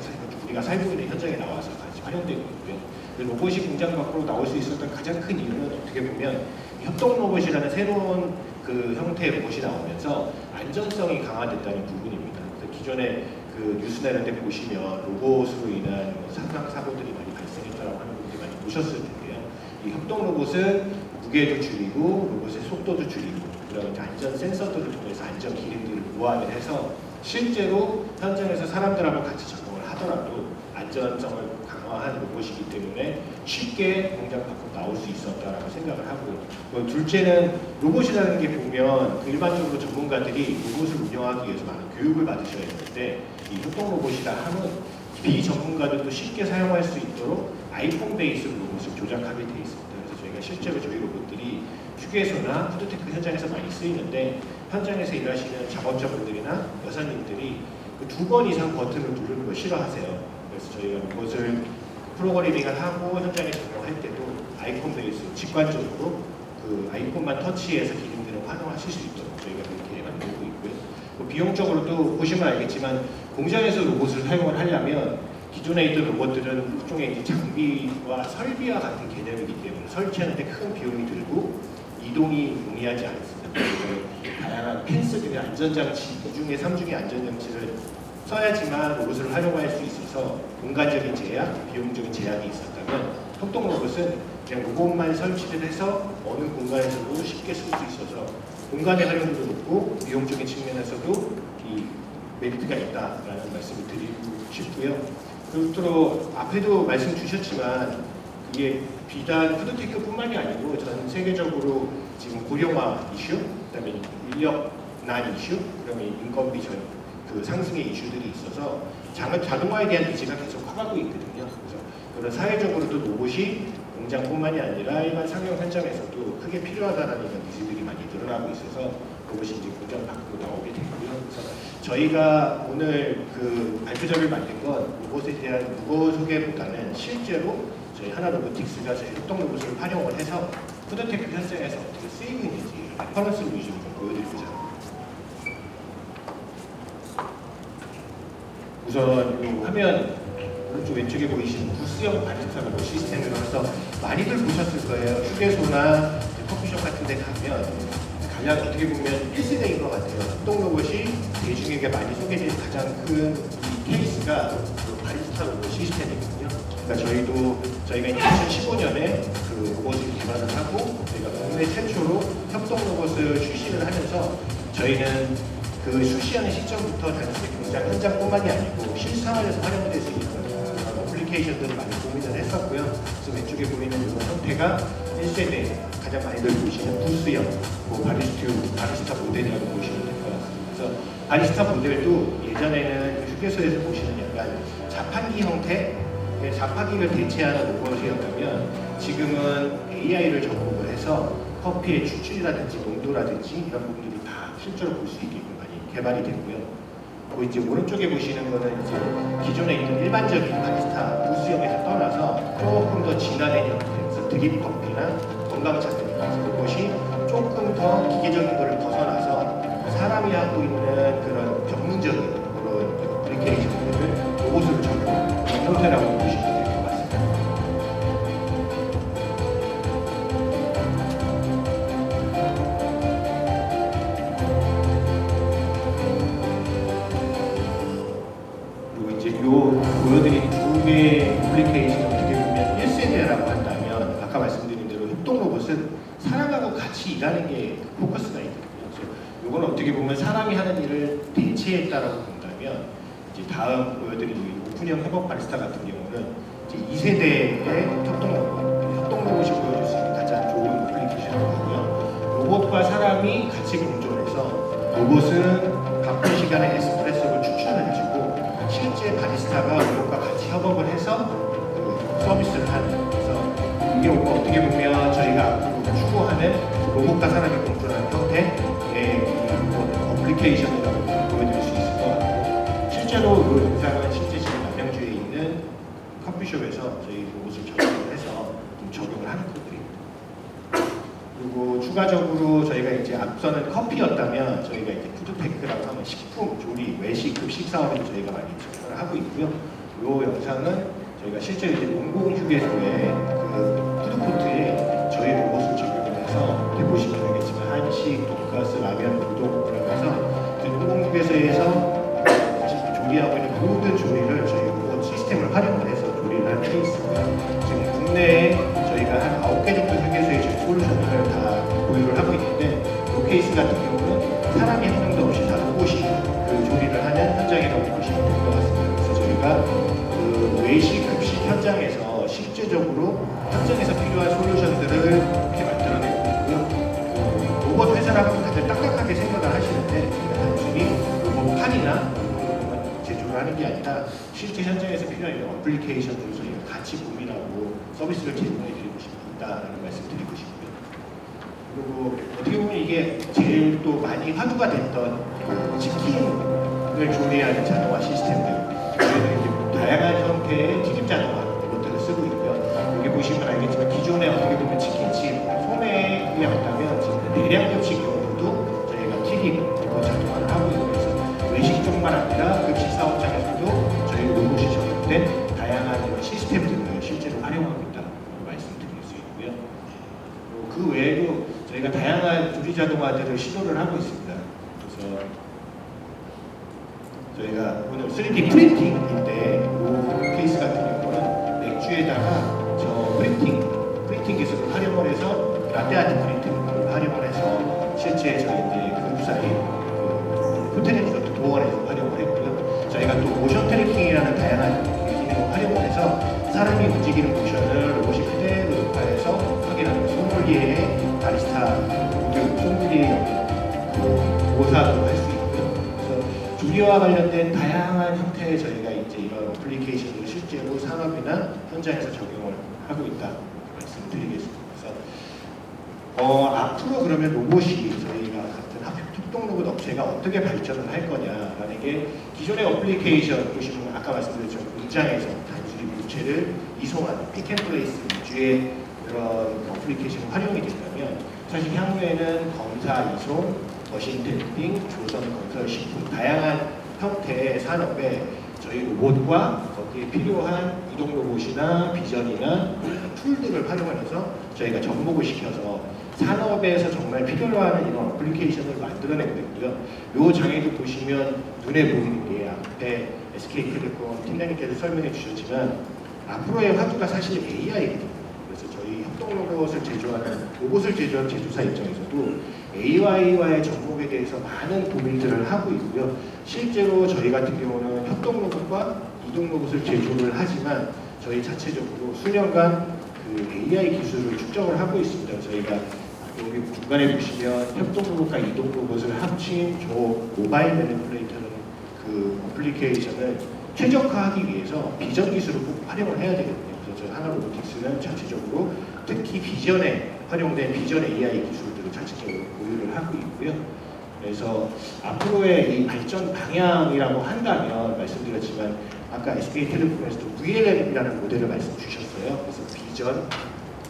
우리가 살고 있는 현장에 나와서 같이 활용되고 있고요. 로봇이 공장 밖으로 나올 수 있었던 가장 큰 이유는 어떻게 보면 협동 로봇이라는 새로운 그 형태의 로봇이 나오면서 안전성이 강화됐다는 부분입니다. 그래서 기존에 그 뉴스나 이런 데 보시면 로봇으로 인한 사상 사고들이 많이 발생했다고 하는 분들이 많이 보셨을 텐데요. 이 협동 로봇은 무게도 줄이고 로봇의 속도도 줄이고 그런 안전 센서들을 통해서 안전 기능들을 보완을 해서 실제로 현장에서 사람들하고 같이 작동을 하더라도 안전성을 강화한 로봇이기 때문에 쉽게 공장 밖으로 나올 수 있었다라고 생각을 하고요. 둘째는 로봇이라는 게 보면 일반적으로 전문가들이 로봇을 운영하기 위해서 많은 교육을 받으셔야 되는데 이 협동 로봇이라 하면 비전문가들도 쉽게 사용할 수 있도록 아이폰 베이스로 로봇을 조작하게 되어 있습니다. 그래서 저희가 실제로 저희 로봇들이 휴게소나 푸드테크 현장에서 많이 쓰이는데 현장에서 일하시는 작업자분들이나 여사님들이 그 2번 이상 버튼을 누르는 걸 싫어하세요. 그래서 저희가 로봇을 프로그래밍을 하고 현장에 적용할 때도 아이콘 베이스 직관적으로 그 아이콘만 터치해서 기능들을 활용하실 수 있도록 저희가 그렇게 만들고 있고요. 비용적으로도 보시면 알겠지만 공장에서 로봇을 사용을 하려면 기존에 있던 로봇들은 일종의 이제 장비와 설비와 같은 개념이기 때문에 설치하는데 큰 비용이 들고 이동이 용이하지 않습니다. 다양한 펜스들의 안전장치, 2중에 3중의 안전장치를 써야지만 로봇을 활용할 수 있어서 공간적인 제약, 비용적인 제약이 있었다면 협동 로봇은 그냥 로봇만 설치를 해서 어느 공간에서도 쉽게 쓸 수 있어서 공간의 활용도도 높고 비용적인 측면에서도 이 메리트가 있다라는 말씀을 드리고 싶고요. 그리고 또 앞에도 말씀 주셨지만 이게 비단 푸드테크뿐만이 아니고 전 세계적으로 지금 고령화 이슈, 그다음에 인력난 이슈, 그다음에 인건비 그 상승의 이슈들이 있어서 자동화에 대한 니즈가 계속 커가고 있거든요. 그래서 그런 사회적으로도 로봇이 공장뿐만이 아니라 일반 상용 현장에서도 크게 필요하다는 이런 니즈들이 많이 늘어나고 있어서 로봇이 이제 공장 밖으로 나오게 되고요. 그래서 저희가 오늘 그 발표자를 만든 건 로봇에 대한 무거 소개보다는 실제로 저희 하나로보틱스가 저희 협동 로봇을 활용을 해서 푸드테크 현장에서 어떻게 쓰이고 있는지 레퍼런스를 위주로 좀 보여드리고자 합니다. 우선 이 화면 오른쪽 왼쪽에 보이시는 부스형 바리스타 로봇 시스템으로서 많이들 보셨을 거예요. 휴게소나 커피숍 같은 데 가면 가장 어떻게 보면 1세대인 것 같아요. 협동 로봇이 대중에게 많이 소개된 가장 큰 케이스가 그 바리스타 로봇 시스템이거든요. 그러니까 저희가 2015년에 그 로봇을 개발을 하고 저희가 국내 최초로 협동 로봇을 출시를 하면서 저희는 그 출시하는 시점부터 단순히 공장 현장뿐만이 아니고 실생활에서 활용될 수 있는 어플리케이션들을 많이 고민을 했었고요. 그래서 왼쪽에 보이는 이 형태가 1세대 가장 많이들 보시는 부스형 바리스타 모델이라고 보시면 될 것 같습니다. 그래서 바리스타 모델도 예전에는 휴게소에서 보시는 약간 자판기 형태, 자판기를 대체하는 로봇이었다면 지금은 AI를 접목을 해서 커피의 추출이라든지 농도라든지 이런 부분들이 다 실제로 볼 수 있게끔 많이 개발이 됐고요. 그리고 이제 오른쪽에 보시는 거는 이제 기존에 있는 일반적인 바리스타 부스형에서 떠나서 조금 더 진화된 형태, 그래서 드립 커피나 건강차 같은 것이 조금 더 기계적인 것을 벗어나서 사람이 하고 있는 그런 전문적인 그런 어플리케이션들을 로봇으로 적용하는 형태라고 보시면 될 것 같습니다. 그리고 이제 요 보여드린 두 개의 어플리케이션 어떻게 보면 1세대라고 한다면 아까 말씀드린 대로 협동 로봇은 사람하고 같이 일하는 게 포커스가 있거든요. 그래서 이건 어떻게 보면 사람이 하는 일을 대체했다라고 본다면 이제 다음 보여드린 오픈형 협업 바리스타 같은 경우는 이제 2세대의 협동 로봇이 보여줄 수 있는 가장 좋은 어플리케이션이고요. 로봇과 사람이 같이 공존해서 로봇은 바쁜 시간에 에스프레소를 추출을 해주고 실제 바리스타가 로봇과 같이 협업을 해서 그 서비스를 하는. 그래서 이게 어떻게 보면 저희가 앞으로 추구하는 로봇과 사람이 공존하는 형태의 어플리케이션이라고 보여드릴 수 있을 것 같고 실제로 이 영상은 실제 지금 남양주에 있는 커피숍에서 저희 로봇을 적용을 해서 좀 적용을 하는 것들입니다. 그리고 추가적으로 저희가 이제 앞서는 커피였다면 저희가 이제 푸드테크라고 하면 식품, 조리, 외식, 급식 사업을 저희가 많이 접근을 하고 있고요. 이 영상은 저희가 실제 이제 공공휴게소의 그 푸드코트에 저희 로봇을 적용을 해서 이렇게 보시면 되겠지만 한식, 돈가스, 라면, 우동 그러면서 공공휴게소에서 조리하고 있는 모든 조리를 저희 로봇 시스템을 활용을 해서 조리를 할 케이스고요. 지금 국내에 저희가 한 9개 정도 휴게소에 저희 솔루션을 다 보유를 하고 있는데 이 케이스 같은 경우는 사람이 한 명도 없이 다 로봇이 그 조리를 하는 현장이라고 보시면 될 것 같습니다. 그래서 저희가 그 외식, 급식 현장에서 실제적으로 현장에서 필요한 솔루션들을 이렇게 만들어내고 있고요. 로봇 회사라고 다들 딱딱하게 생각을 하시는데 단순히 로봇 판이나 제조를 하는 게 아니라 실제 현장에서 필요한 이런 어플리케이션들을 저희가 같이 고민하고 서비스를 제공해 드리고 싶다라는 말씀 드리고 싶고요. 그리고 어떻게 보면 이게 제일 또 많이 화두가 됐던 그 치킨을 조리하는 자동화 시스템들 저희는 이제 다양한 형태의 디립 자동화 이것들을 쓰고 있고요. 여기 보시면 알겠지만 기존에 어떻게 보면 치킨집 소매에 왔다면 지금 대량 급식 경우도 저희가 튀김 이거 자동화를 하고 있고 그래서 외식 쪽만 아니라 급식 사업장에서도 저희 로봇이 적용된 다양한 이런 시스템들을 실제로 활용하고 있다고 말씀드릴 수 있고요. 그 외에도 저희가 다양한 조리 자동화들을 시도를 하고 있습니다. 그래서 저희가 오늘 3D 프린팅인데 이 케이스 같은 경우는 맥주에다가 저 프린팅 활용을 해서 라떼아트 프린팅을 활용을 해서 실제 저희 이제 그룹사의 호텔 리조트 도원에서 활용을 했고요. 저희가 또 모션 트래킹이라는 다양한 기능을 활용을 해서 사람이 움직이는 모션을 로봇이 그대로 녹화해서 확인하는 소믈리에의 바리스타 모두 소믈리에의 모사도 할 수 있고요. 그래서 조리와 관련된 다양한 형태의 저희가 이제 이런 어플리케이션을 실제로 산업이나 현장에서 적용을 하고 있다 말씀드리겠습니다. 그래서 앞으로 그러면 로봇이 저희가 같은 협동 로봇 업체가 어떻게 발전을 할 거냐라는 게 기존의 어플리케이션 보시면 아까 말씀드렸죠. 공장에서 단순히 물체를 이송하는 픽앤플레이스 위주의 그런 어플리케이션이 활용이 된다면 사실 향후에는 검사 이송, 머신 탭핑, 조선 건설 식품 다양한 형태의 산업에 저희 로봇과 거기에 필요한 이동 로봇이나 비전이나 툴들을 활용해서 저희가 접목을 시켜서 산업에서 정말 필요로 하는 이런 어플리케이션을 만들어내고 있고요. 이 장에도 보시면 눈에 보이는 게 앞에 SK텔레콤 팀장님께서 설명해 주셨지만 앞으로의 화두가 사실 AI거든요. 그래서 저희 협동 로봇을 제조하는 로봇을 제조하는 제조사 입장에서도 AI와의 접목에 대해서 많은 고민들을 하고 있고요. 실제로 저희 같은 경우는 협동 로봇과 이동 로봇을 제조를 하지만 저희 자체적으로 수년간 그 AI 기술을 축적을 하고 있습니다. 저희가 여기 중간에 보시면 협동 로봇과 이동 로봇을 합친 저 모바일 매니플레이터는 그 어플리케이션을 최적화하기 위해서 비전 기술을 꼭 활용을 해야 되거든요. 그래서 저희 하나로보틱스는 자체적으로 특히 비전에 활용된 비전 AI 기술들을 자체적으로 보유를 하고 있고요. 그래서 앞으로의 이 발전 방향이라고 한다면 말씀드렸지만 아까 SK텔레콤에서도 VLM이라는 모델을 말씀 주셨어요. 그래서 비전,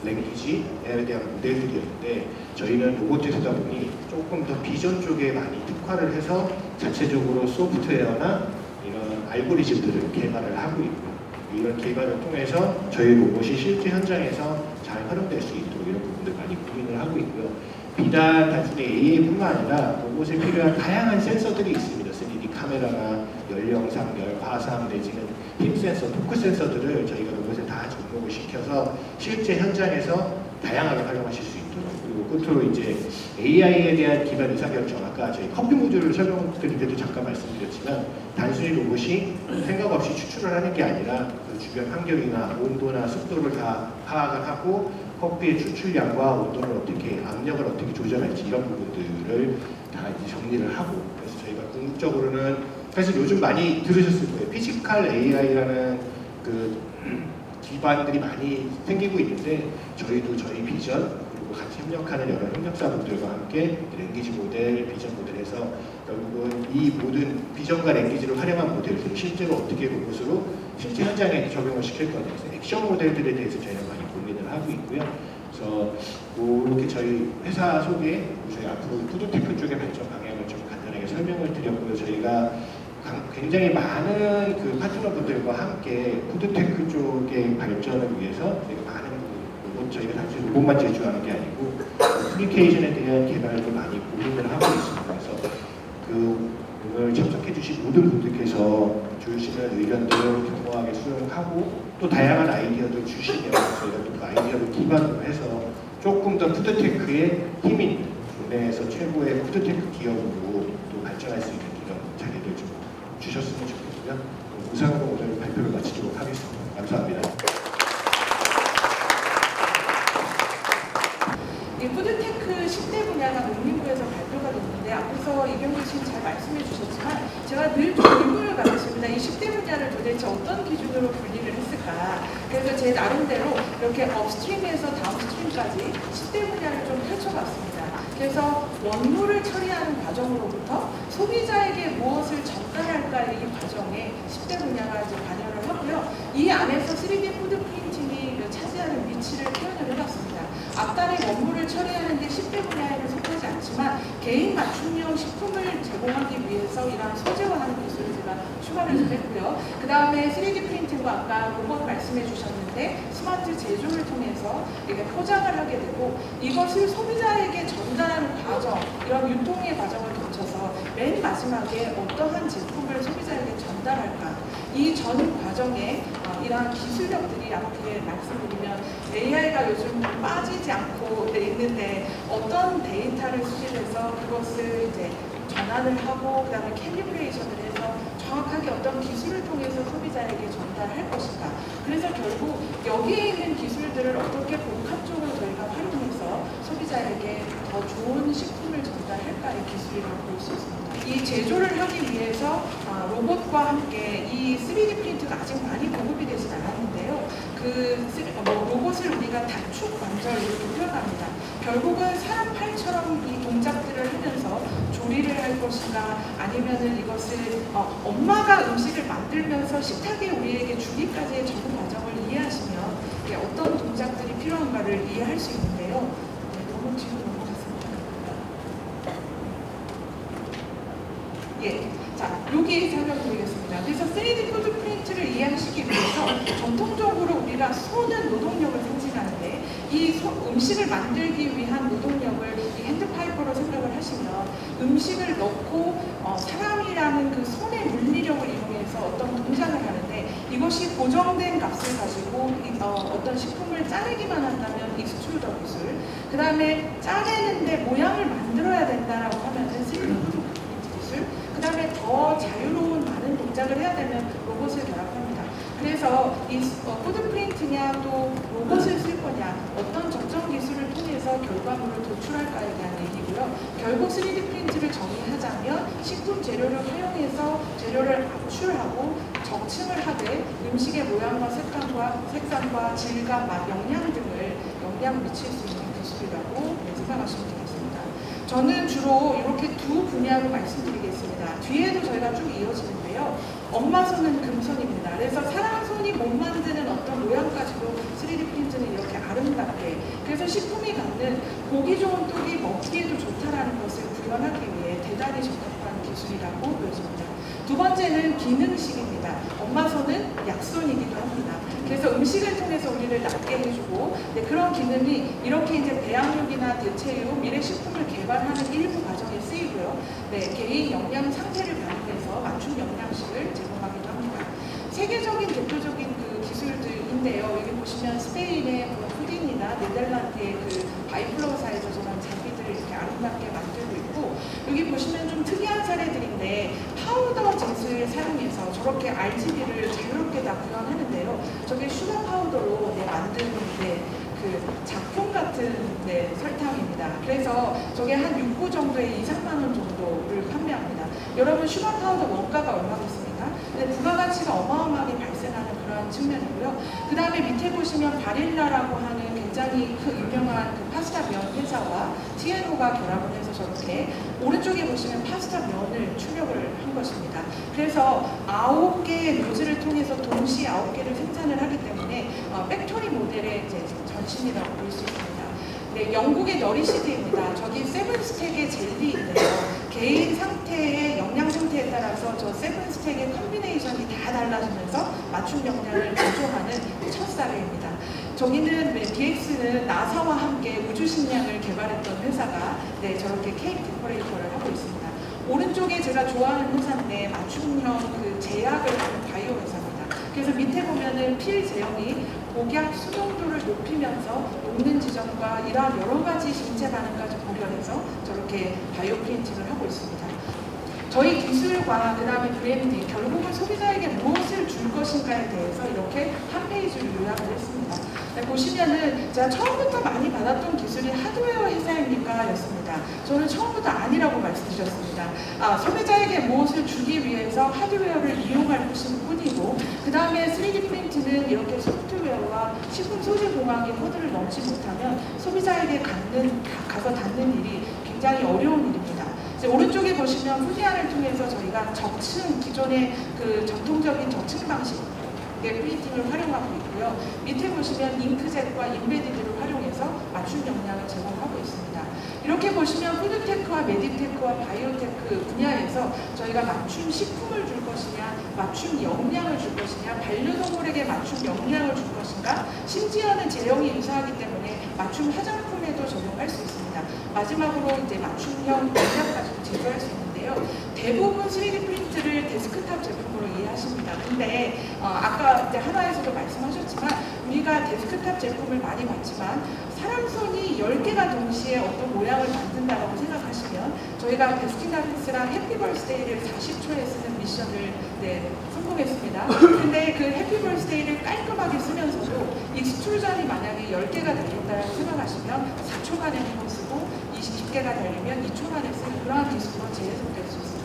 랭귀지에 대한 모델들이었는데 저희는 로봇에서다 보니 조금 더 비전 쪽에 많이 특화를 해서 자체적으로 소프트웨어나 이런 알고리즘들을 개발을 하고 있고 이런 개발을 통해서 저희 로봇이 실제 현장에서 잘 활용될 수 있도록 이런 부분들 많이 고민을 하고 있고요. 비단 단순히 AI뿐만 아니라 로봇에 필요한 다양한 센서들이 있습니다. 3D 카메라나 열영상, 열화상 내지는 힘 센서, 토크 센서들을 저희가 로봇에 다 접목을 시켜서 실제 현장에서 다양하게 활용하실 수 있도록 그리고 끝으로 이제 AI에 대한 기반 의사결정 아까 저희 커피 모듈을 설명드릴 때도 잠깐 말씀드렸지만 단순히 로봇이 생각 없이 추출을 하는 게 아니라 그 주변 환경이나 온도나 습도를 다 파악을 하고 커피의 추출량과 온도를 어떻게 압력을 어떻게 조절할지 이런 부분들을 다 이제 정리를 하고 그래서 저희가 궁극적으로는 사실 요즘 많이 들으셨을 거예요. 피지컬 AI라는 그 기반들이 많이 생기고 있는데 저희도 저희 비전 그리고 같이 협력하는 여러 협력사분들과 함께 랭귀지 모델, 비전 모델에서 결국은 이 모든 비전과 랭귀지를 활용한 모델들을 실제로 어떻게 로봇으로 실제 현장에 적용을 시킬 거냐 해서 액션 모델들에 대해서 저희는 많이 고민을 하고 있고요. 그래서 이렇게 저희 회사 속에 저희 앞으로 푸드테크 쪽의 발전 방향을 좀 간단하게 설명을 드렸고요. 저희가 굉장히 많은 그 파트너분들과 함께 푸드테크 쪽의 발전을 위해서 저희가 많은 로봇 저희가 단순히 로봇만 제조하는 게 아니고 어플리케이션에 대한 개발도 많이 고민을 하고 있습니다. 그래서 그 오늘 참석해주신 모든 분들께서 주시는 의견들을 겸허하게 수용하고 또 다양한 아이디어들 주시면 저희가 또 그 아이디어를 기반으로 해서 조금 더 푸드테크의 힘인 국내에서 최고의 푸드테크 기업으로 또 발전할 수 있는 이런 자리를 좀 주셨으면 좋겠고요. 우상으로 오늘 발표를 마치도록 하겠습니다. 감사합니다. 이 푸드테크 10대 분야가 농림부에서 발표가 됐는데 앞에서 이경규 씨는 잘 말씀해 주셨지만 제가 늘 좀 의문을 가졌습니다. 이 10대 분야를 도대체 어떤 기준으로 분리를 했을까? 그래서 제 나름대로 이렇게 업스트림에서 다운스트림까지 10대 분야를 좀 펼쳐봤습니다. 그래서 원물을 처리하는 과정으로부터 소비자에게 무엇을 전달할까의 이 과정에 10대 분야가 이제 관여를 하고요. 이 안에서 3D 푸드 프린팅이 차지하는 위치를 표현을 해봤습니다. 앞단의 원물을 처리하는데 10대 분야에는 속하지 않지만 개인 맞춤형 식품을 제공하기 위해서 이러한 소재화하는 기술을 제가 추가를 좀 했고요. 그 다음에 3D 프린팅과 아까 로봇 말씀해 주셨는데 스마트 제조를 통해서 이게 포장을 하게 되고 이것을 소비자에게 전달하는 과정, 이런 유통의 과정을 거쳐서 맨 마지막에 어떠한 제품을 소비자에게 전달할까, 이 전 과정에 이러한 기술력들이 앞에 말씀드리면 AI가 요즘 빠지지 않고 있는데 어떤 데이터를 수집해서 그것을 이제 전환을 하고 그다음에 캘리브레이션을 해서 정확하게 어떤 기술을 통해서 소비자에게 전달할 것인가. 그래서 결국 여기에 있는 기술들을 어떻게 복합적으로 저희가 활용해서 소비자에게 더 좋은 식품을 전달할까의 기술이라고 볼 수 있습니다. 이 제조를 하기 위해서 로봇과 함께 이 3D 프린트가 아직 많이 보급이 되진 않았는데요. 로봇을 우리가 다축 관절 이렇게 표현합니다. 결국은 사람 팔처럼 이 동작들을 하면서 조리를 할 것인가, 아니면은 이것을 엄마가 음식을 만들면서 식탁에 우리에게 주기까지의 전 과정을 이해하시면 어떤 동작들이 필요한가를 이해할 수 있는데요. 네, 너무 뒤로 넘어갔습니다. 예, 자, 여기 설명드리겠습니다. 그래서 3D 푸드 프린트를 이해하시기 위해서 전통적으로 우리가 손은 노동력을 상징하는데 이 음식을 만들기 위한 노동력을 이 핸드파이퍼로 생각을 하시면 음식을 넣고 사람이라는 그 손의 물리력을 이용해서 어떤 동작을 하는데 이것이 고정된 값을 가지고 어떤 식품을 짜내기만 한다면 익스트루더 기술, 그 다음에 짜내는데 모양을 만들어야 된다라고 하면은 3D 푸드 기술, 그 다음에 더 자유로운 많은 동작을 해야 되면 로봇을 결합합니다. 그래서 이 푸드 프린트냐 또 로봇을 쓸 거냐, 어떤 적정 기술을 통해서 결과물을 도출할까에 대한 얘기고요. 결국 3D 프린트를 정의하자면 식품 재료를 활용해서 재료를 압출하고 적층을 하되 음식의 모양과 색상과 질감, 맛, 영양 등을 영향을 미칠 수 있는 기술이라고 생각하시면 되겠습니다. 저는 주로 이렇게 두 분야로 말씀드리겠습니다. 뒤에도 저희가 쭉 이어지는데요. 엄마 손은 금손입니다. 그래서 사람 손이 못 만드는 어떤 모양까지도 3D 프린트는 이렇게 아름답게, 그래서 식품이 갖는 보기 좋은 떡이 먹기에도 좋다라는 것을 구현하기 위해 대단히 적합한 기술이라고 보여집니다. 두 번째는 기능식입니다. 엄마 손은 약손이기도 합니다. 그래서 음식을 통해서 우리를 낫게 해주고, 그런 기능이 이렇게 이제 배양육이나 대체육, 미래식품을 개발하는 일부 과정에 쓰이고요. 개인 영양 상태를 반영해서 맞춤 영양식을 제공하기도 합니다. 세계적인 대표적인 그 기술들인데요. 여기 보시면 스페인의 푸딘이나 네덜란드의 그 바이플로사에서 저런 장비들을 이렇게 아름답게 만들고 있고, 여기 보시면 좀 특이한 사례들인데 파우더 젯을 사용해서 저렇게 RGB를 자유롭게 다 구현하는데요. 저게 슈가 파우더로 만든 그 작품 같은 설탕입니다. 그래서 저게 한 6구 정도에 2, 3만 원 정도를 판매합니다. 여러분 슈가 파우더 원가가 얼마겠습니까? 부가가치가 어마어마하게 발생하는 그런 측면이고요. 그 다음에 밑에 보시면 바릴라라고 하는 굉장히 유명한 그 파스타 면 회사와 TNO가 결합을 해서 저렇게 오른쪽에 보시면 파스타 면을 출력을 한 것입니다. 그래서 9개의 노즐을 통해서 동시에 9개를 생산을 하기 때문에 팩토리 모델의 이제 전신이라고 볼 수 있습니다. 영국의 너리시드입니다. 저기 세븐스택의 젤리인데요. 개인 상태의 영양 상태에 따라서 저 세븐스택의 컨비네이션이 다 달라지면서 맞춤 영양을 제조하는 첫 사례입니다. 저기는 DX는 나사와 함께 우주식량을 개발했던 회사가 저렇게 케이크 데코레이터를 하고 있습니다. 오른쪽에 제가 좋아하는 회사인데 맞춤형 그 제약을 하는 바이오 회사입니다. 그래서 밑에 보면은 필 제형이 복약 수용도를 높이면서 녹는 지점과 이러한 여러 가지 신체 반응까지 고려해서 저렇게 바이오 프린팅을 하고 있습니다. 저희 기술과 그 다음에 브랜딩, 결국은 소비자에게 무엇을 줄 것인가에 대해서 이렇게 한 페이지를 요약을 했습니다. 보시면은 제가 처음부터 많이 받았던 기술이 하드웨어 회사입니까? 였습니다. 저는 처음부터 아니라고 말씀드렸습니다. 소비자에게 무엇을 주기 위해서 하드웨어를 이용할 것인 뿐이고, 그 다음에 3D 프린트는 이렇게 소프트웨어와 식품 소재 공학의 코드를 넣지 못하면 소비자에게 가서 닿는 일이 굉장히 어려운 일입니다. 오른쪽에 보시면 후디안을 통해서 저희가 적층, 기존의 그 전통적인 적층 방식 프린팅을 활용하고 있고요. 밑에 보시면 잉크젯과 인베디드를 활용해서 맞춤 영양을 제공하고 있습니다. 이렇게 보시면 푸드테크와 메디테크와 바이오테크 분야에서 저희가 맞춤 식품을 줄 것이냐, 맞춤 영양을 줄 것이냐, 반려동물에게 맞춤 영양을 줄 것인가, 심지어는 제형이 유사하기 때문에 맞춤 화장품에도 적용할 수 있습니다. 마지막으로 이제 맞춤형 영양까지 제조할 수 있는데요. 있는데요. 대부분 3D 프린트를 데스크탑 제품으로 이해하십니다. 근데 아까 이제 한화에서도 말씀하셨지만 우리가 데스크탑 제품을 많이 봤지만 사람 손이 10개가 동시에 어떤 모양을 만든다고 생각하시면 저희가 베스킨라빈스랑 해피버스데이를 40초에 쓰는 미션을 성공했습니다. 근데 그 해피버스데이를 깔끔하게 쓰면서도 익스트루전이 만약에 10개가 달린다고 생각하시면 4초간에 한번 쓰고 20개가 달리면 2초 만에 쓰는 그러한 기술로 재해석될 수 있습니다.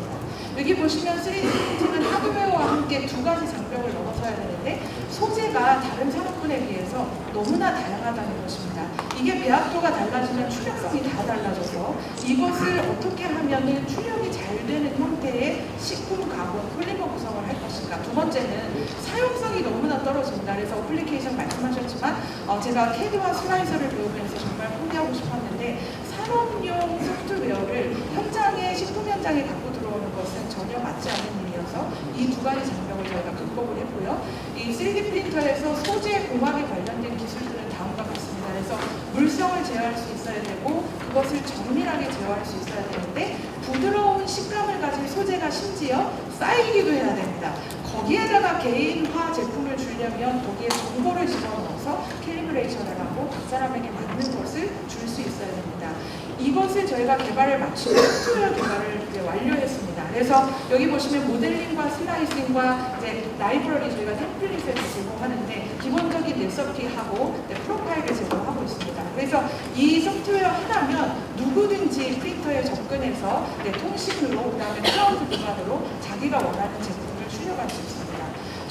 여기 보시면 3D 프린팅은 하드웨어와 함께 두 가지 장벽을 넘어서야 되는데 소재가 다른 산업군에 비해서 너무나 다양하다는 것입니다. 이게 배합도가 달라지면 출력성이 다 달라져서 이것을 어떻게 하면 출력이 잘 되는 형태의 식품 가공, 폴리머 구성을 할 것인가. 두 번째는 사용성이 너무나 떨어집니다. 그래서 어플리케이션 말씀하셨지만 제가 캐드와 슬라이서를 배우면서 정말 포기하고 싶었는데 산업용 소프트웨어를 현장에 식품 현장에 갖고 들어오는 것은 전혀 맞지 않는 일이어서 이 두 가지 장벽을 저희가 극복을 했고요. 이 3D 프린터에서 소재 공학에 관련된 기술들은 다음과 같습니다. 그래서 물성을 제어할 수 있어야 되고 그것을 정밀하게 제어할 수 있어야 되는데 부드러운 식감을 가진 소재가 심지어 쌓이기도 해야 됩니다. 거기에다가 개인화 제품을 주려면 거기에 정보를 집어넣어서 캘리브레이션을 하고 각 사람에게 맞는 것을 줄 수 있어야 됩니다. 이것을 저희가 개발을 마치고 소프트웨어 개발을 이제 완료했습니다. 그래서 여기 보시면 모델링과 슬라이싱과 이제 라이브러리 저희가 템플릿을 제공하는데 기본적인 레시피하고 프로파일을 제공하고 있습니다. 그래서 이 소프트웨어 하나면 누구든지 프린터에 접근해서 통신으로 그다음에 클라우드 기반으로 자기가 원하는 제품을 출력할 수 있습니다.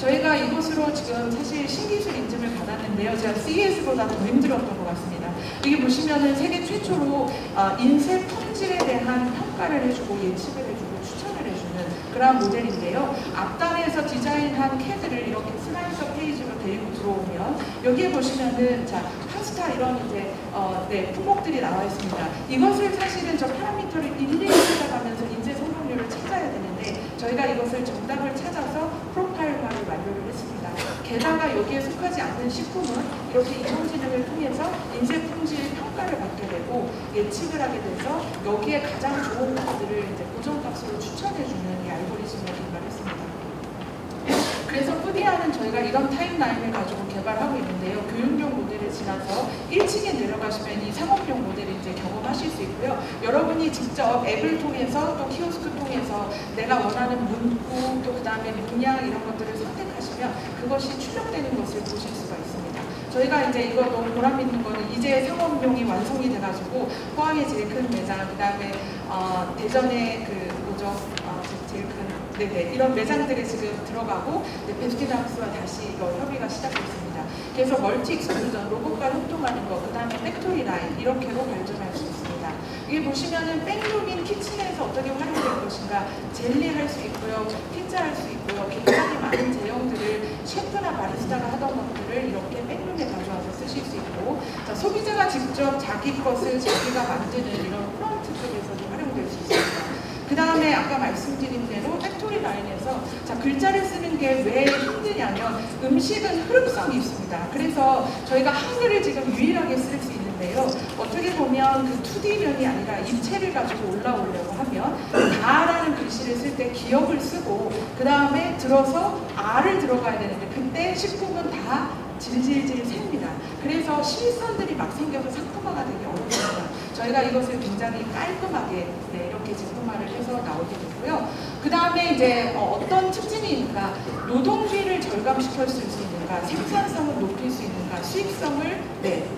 저희가 이곳으로 지금 사실 신기술 인증을 받았는데요. 제가 CES보다 더 힘들었던 것 같습니다. 여기 보시면은 세계 최초로 인쇄 품질에 대한 평가를 해주고 예측을 해주고 추천을 해주는 그런 모델인데요. 앞단에서 디자인한 캐드를 이렇게 슬라이서 페이지로 데리고 들어오면 여기에 보시면은 자 파스타 이런 이제 품목들이 나와 있습니다. 이것을 사실은 저 파라미터를 일일이 찾아가면서 인쇄 성공률을 찾아야 되는데 저희가 이것을 정답을 찾아서 프로파일화를 완료를 했습니다. 게다가 여기에 속하지 않는 식품은 이렇게 인공지능을 통해서 인쇄 품질 평가를 받게 되고 예측을 하게 돼서 여기에 가장 좋은 것들을 이제 고정값으로 추천해주는 이 알고리즘을 개발했습니다. 그래서 푸디아는 저희가 이런 타임라인을 가지고 개발하고 있는데요. 교육용 모델을 지나서 1층에 내려가시면 이 상업용 모델을 이제 경험하실 수 있고요. 여러분이 직접 앱을 통해서 또 키오스크 통해서 내가 원하는 문구 또 그 다음에 문양 이런 것들을 선택하시면 그것이 출력되는 것을 보실 수가 있습니다. 저희가 이제 이거 너무 보람 있는 거는 이제 상업용이 완성이 돼가지고 포항의 제일 큰 매장, 그 다음에 대전의 그 뭐죠? 제일 큰 이런 매장들이 지금 들어가고 베스킨라빈스와 다시 이거 협의가 시작됐습니다. 그래서 멀티 익스트루전, 로봇과 협동하는 거, 그 다음에 팩토리 라인 이렇게로 발전할 수 있습니다. 여기 보시면은 백룸인 키친에서 어떻게 활용될 것인가, 젤리 할 수 있고요, 피자 할 수 있고요, 굉장히 많은 제형들을 셰프나 바리스타가 하던 것들을 이렇게 백룸에 가져와서 쓰실 수 있고, 자, 소비자가 직접 자기 것을 자기가 만드는 이런 프론트 쪽에서도 활용될 수 있습니다. 그 다음에 아까 말씀드린 대로 팩토리 라인에서 자, 글자를 쓰는 게 왜 힘드냐면 음식은 흐름성이 있습니다. 그래서 저희가 한글을 지금 유일하게 쓸 수 있는데요. 어떻게 보면 그 2D면이 아니라 입체를 가지고 올라오려고 하면 다라는 글씨를 쓸 때 기역을 쓰고 그 다음에 들어서 R을 들어가야 되는데 그때 식품은 다 질질질 셉니다. 그래서 실선들이 막 생겨서 상품화가 되기 어렵습니다. 저희가 이것을 굉장히 깔끔하게 이렇게 제품화를 해서 나오게 됐고요. 그 다음에 이제 어떤 특징이 있는가, 노동비를 절감시킬 수 있는가, 생산성을 높일 수 있는가, 수익성을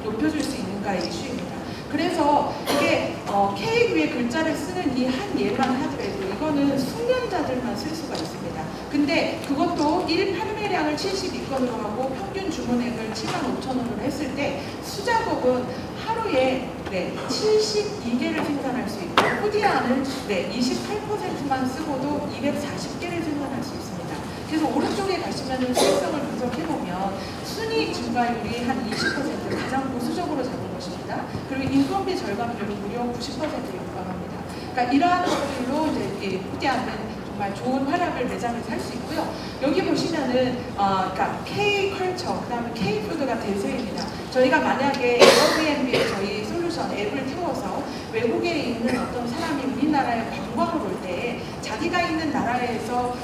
높여줄 수 있는가의 이슈입니다. 그래서 이게 케이크 위에 글자를 쓰는 이 한 예만 하더라도 이거는 숙련자들만 쓸 수가 있습니다. 근데 그것도 1 판매량을 72건으로 하고 평균 주문액을 75,000원으로 했을 때 수작업은 하루에 72개를 생산할 수 있고 푸디아는 28%만 쓰고도 240개를 생산할 수 있습니다. 그래서 오른쪽에 가시면 수익성을 분석해보면 순이익 증가율이 한 20% 가장 보수적으로 잡은 것입니다. 그리고 인건비 절감률은 무려 90%에 육박합니다. 그러니까 이러한 것들로 이제 푸디아는 정말 좋은 활약을 매장에서 할 수 있고요. 여기 보시면은 그러니까 K 컬처, 그다음에 K 푸드가 대세입니다. 저희가 만약에 에어비앤비에 저희 솔루션 애플리케이션 앱을 태워서 외국에 있는 어떤 사람이 우리나라에 관광을 올 때 자기가 있는 나라에서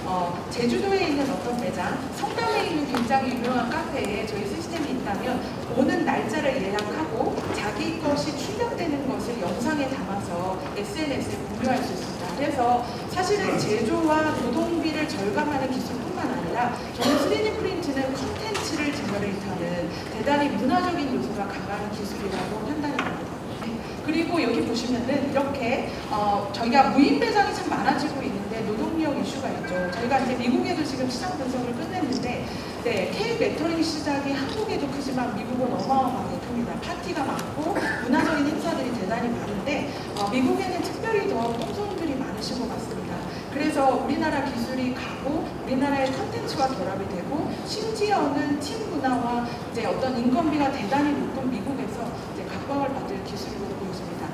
제주도에 있는 어떤 매장, 성남에 있는 굉장히 유명한 카페에 저희 시스템이 있다면 오는 날짜를 예약하고 자기 것이 출력되는 것을 영상에 담아서 SNS에 공유할 수 있습니다. 그래서 사실은 제조와 노동비를 절감하는 기술뿐만 아니라 저는 3D 프린트는 컨텐츠를 제너레이트하는 대단히 문화적인 요소가 강한 기술이라고 판단이 됩니다. 그리고 여기 보시면은 이렇게 저희가 무인 매장이 참 많아지고 있는데 노동력 이슈가 있죠. 저희가 이제 미국에도 지금 시장 분석을 끝냈는데 네, K 배터링 시장이 한국에도 크지만 미국은 어마어마하게 큽니다. 파티가 많고 문화적인 행사들이 대단히 많은데 미국에는 특별히 더 똥손들이 많으신 것 같습니다. 그래서 우리나라 기술이 가고 우리나라의 컨텐츠와 결합이 되고 심지어는 팀 문화와 이제 어떤 인건비가 대단히 높은 미국에서 이제 각광을 받을 기술이고 보여집니다.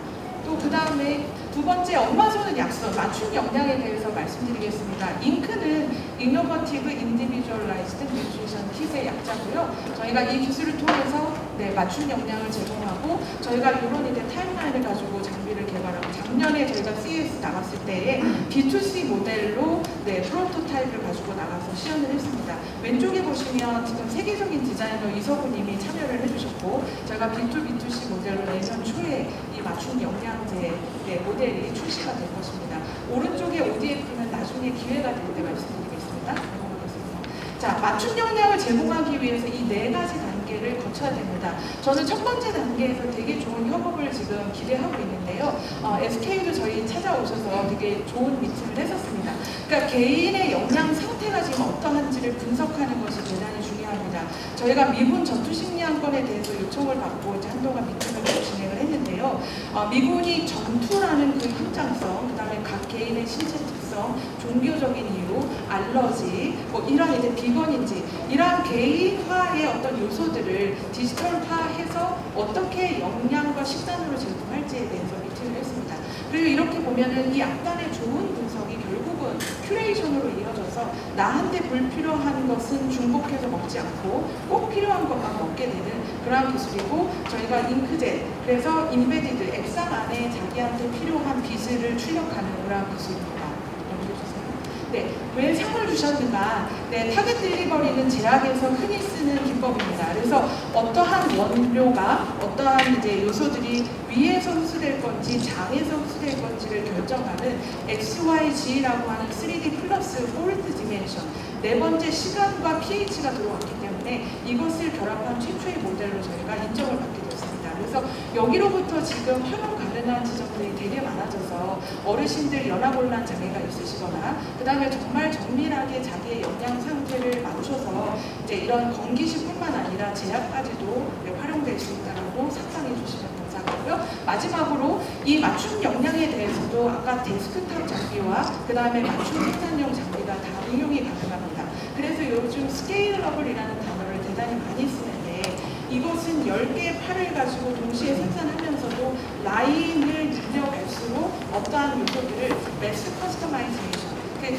또 그 다음에 두 번째 엄마 손은 약속 맞춤 역량에 대해서 말씀드리겠습니다. 잉크는 Innovative Individualized Nutrition Kit의 약자고요. 저희가 이 기술을 통해서 네, 맞춤 역량을 제공하고 저희가 이런 이제 타임라인을 가지고 장비를 개발하고 작년에 저희가 CES 나갔을 때에 B2C 모델로 네, 프로토타입을 가지고 나가서 시연을 했습니다. 왼쪽에 보시면 지금 세계적인 디자이너 이서구님이 참여를 해주셨고 저희가 B2B2C 모델로 내년 초에 이 맞춤 역량제 네, 모델이 출시가 될 것입니다. 오른쪽에 ODF는 나중에 기회가 될 때 말씀드리겠습니다. 자, 맞춤 역량을 제공하기 위해서 이 네 가지 단계를 거쳐야 됩니다. 저는 첫 번째 단계에서 되게 좋은 협업을 지금 기대하고 있는데요. SK도 저희 찾아오셔서 되게 좋은 미팅을 했었습니다. 그러니까 개인의 역량 상태가 지금 어떠한지를 분석하는 것이 대단히 중요합니다. 저희가 미군 전투식량권에 대해서 요청을 받고 이제 한동안 미팅을 진행을 했는데요. 미군이 전투라는 그 현장성, 그 다음에 각 개인의 신체 특성, 종교적인 이유, 알러지, 뭐 이런 이제 비건인지 이러한 개인화의 어떤 요소들을 디지털화해서 어떻게 역량과 식단으로 제공할지에 대해서 미팅을 했습니다. 그리고 이렇게 보면은 이 약간의 좋은 분석이 결국은 큐레이션으로 이어져서 나한테 불필요한 것은 중복해서 먹지 않고 꼭 필요한 것만 먹게 되는 그러한 기술이고 저희가 잉크젯, 그래서 인베디드, 액상 안에 자기한테 필요한 비즈를 출력하는 그러한 기술입니다. 네, 왜 상을 주셨는가? 네, 타겟 딜리버리는 제약에서 흔히 쓰는 기법입니다. 그래서 어떠한 원료가 어떠한 이제 요소들이 위에서 흡수될 건지 장에서 흡수될 건지를 결정하는 XYG라고 하는 3D 플러스 4th 디멘션 네 번째 시간과 pH가 들어왔기 때문에 이것을 결합한 최초의 모델로 저희가 인정을 받게 됐습니다. 그래서 여기로부터 지금 활용 가능한 지점들이 되게 많아져서 어르신들 연화곤란 장애가 있으시거나 그 다음에 정말 정밀하게 자기의 영양 상태를 맞춰서 이제 이런 건기식뿐만 아니라 제약까지도 활용될 수 있다고 상상해 주시면 감사하고요. 마지막으로 이 맞춤 역량에 대해서도 아까 데스크탑 장비와 그 다음에 맞춤 생산용 장비가 다 응용이 가능합니다. 그래서 요즘 스케일러블이라는 단어를 대단히 많이 쓰는데 이것은 10개의 팔을 가지고 동시에 생산하면서도 라인을 늘려갈수록 어떠한 요소들을 매스 커스터마이제이션,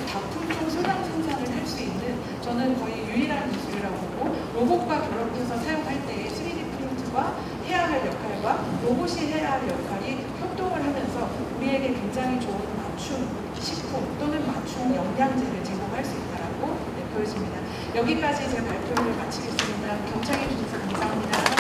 다품종 소량 생산을 할 수 있는 저는 거의 유일한 기술이라고 보고 로봇과 결합해서 사용할 때 3D 프린트와 해야 할 역할과 로봇이 해야 할 역할이 협동을 하면서 우리에게 굉장히 좋은 맞춤 식품 또는 맞춤 영양제를 제공할 수 있다고 보여집니다. 여기까지 제 발표를 마치겠습니다. 경청해 주셔서 감사합니다.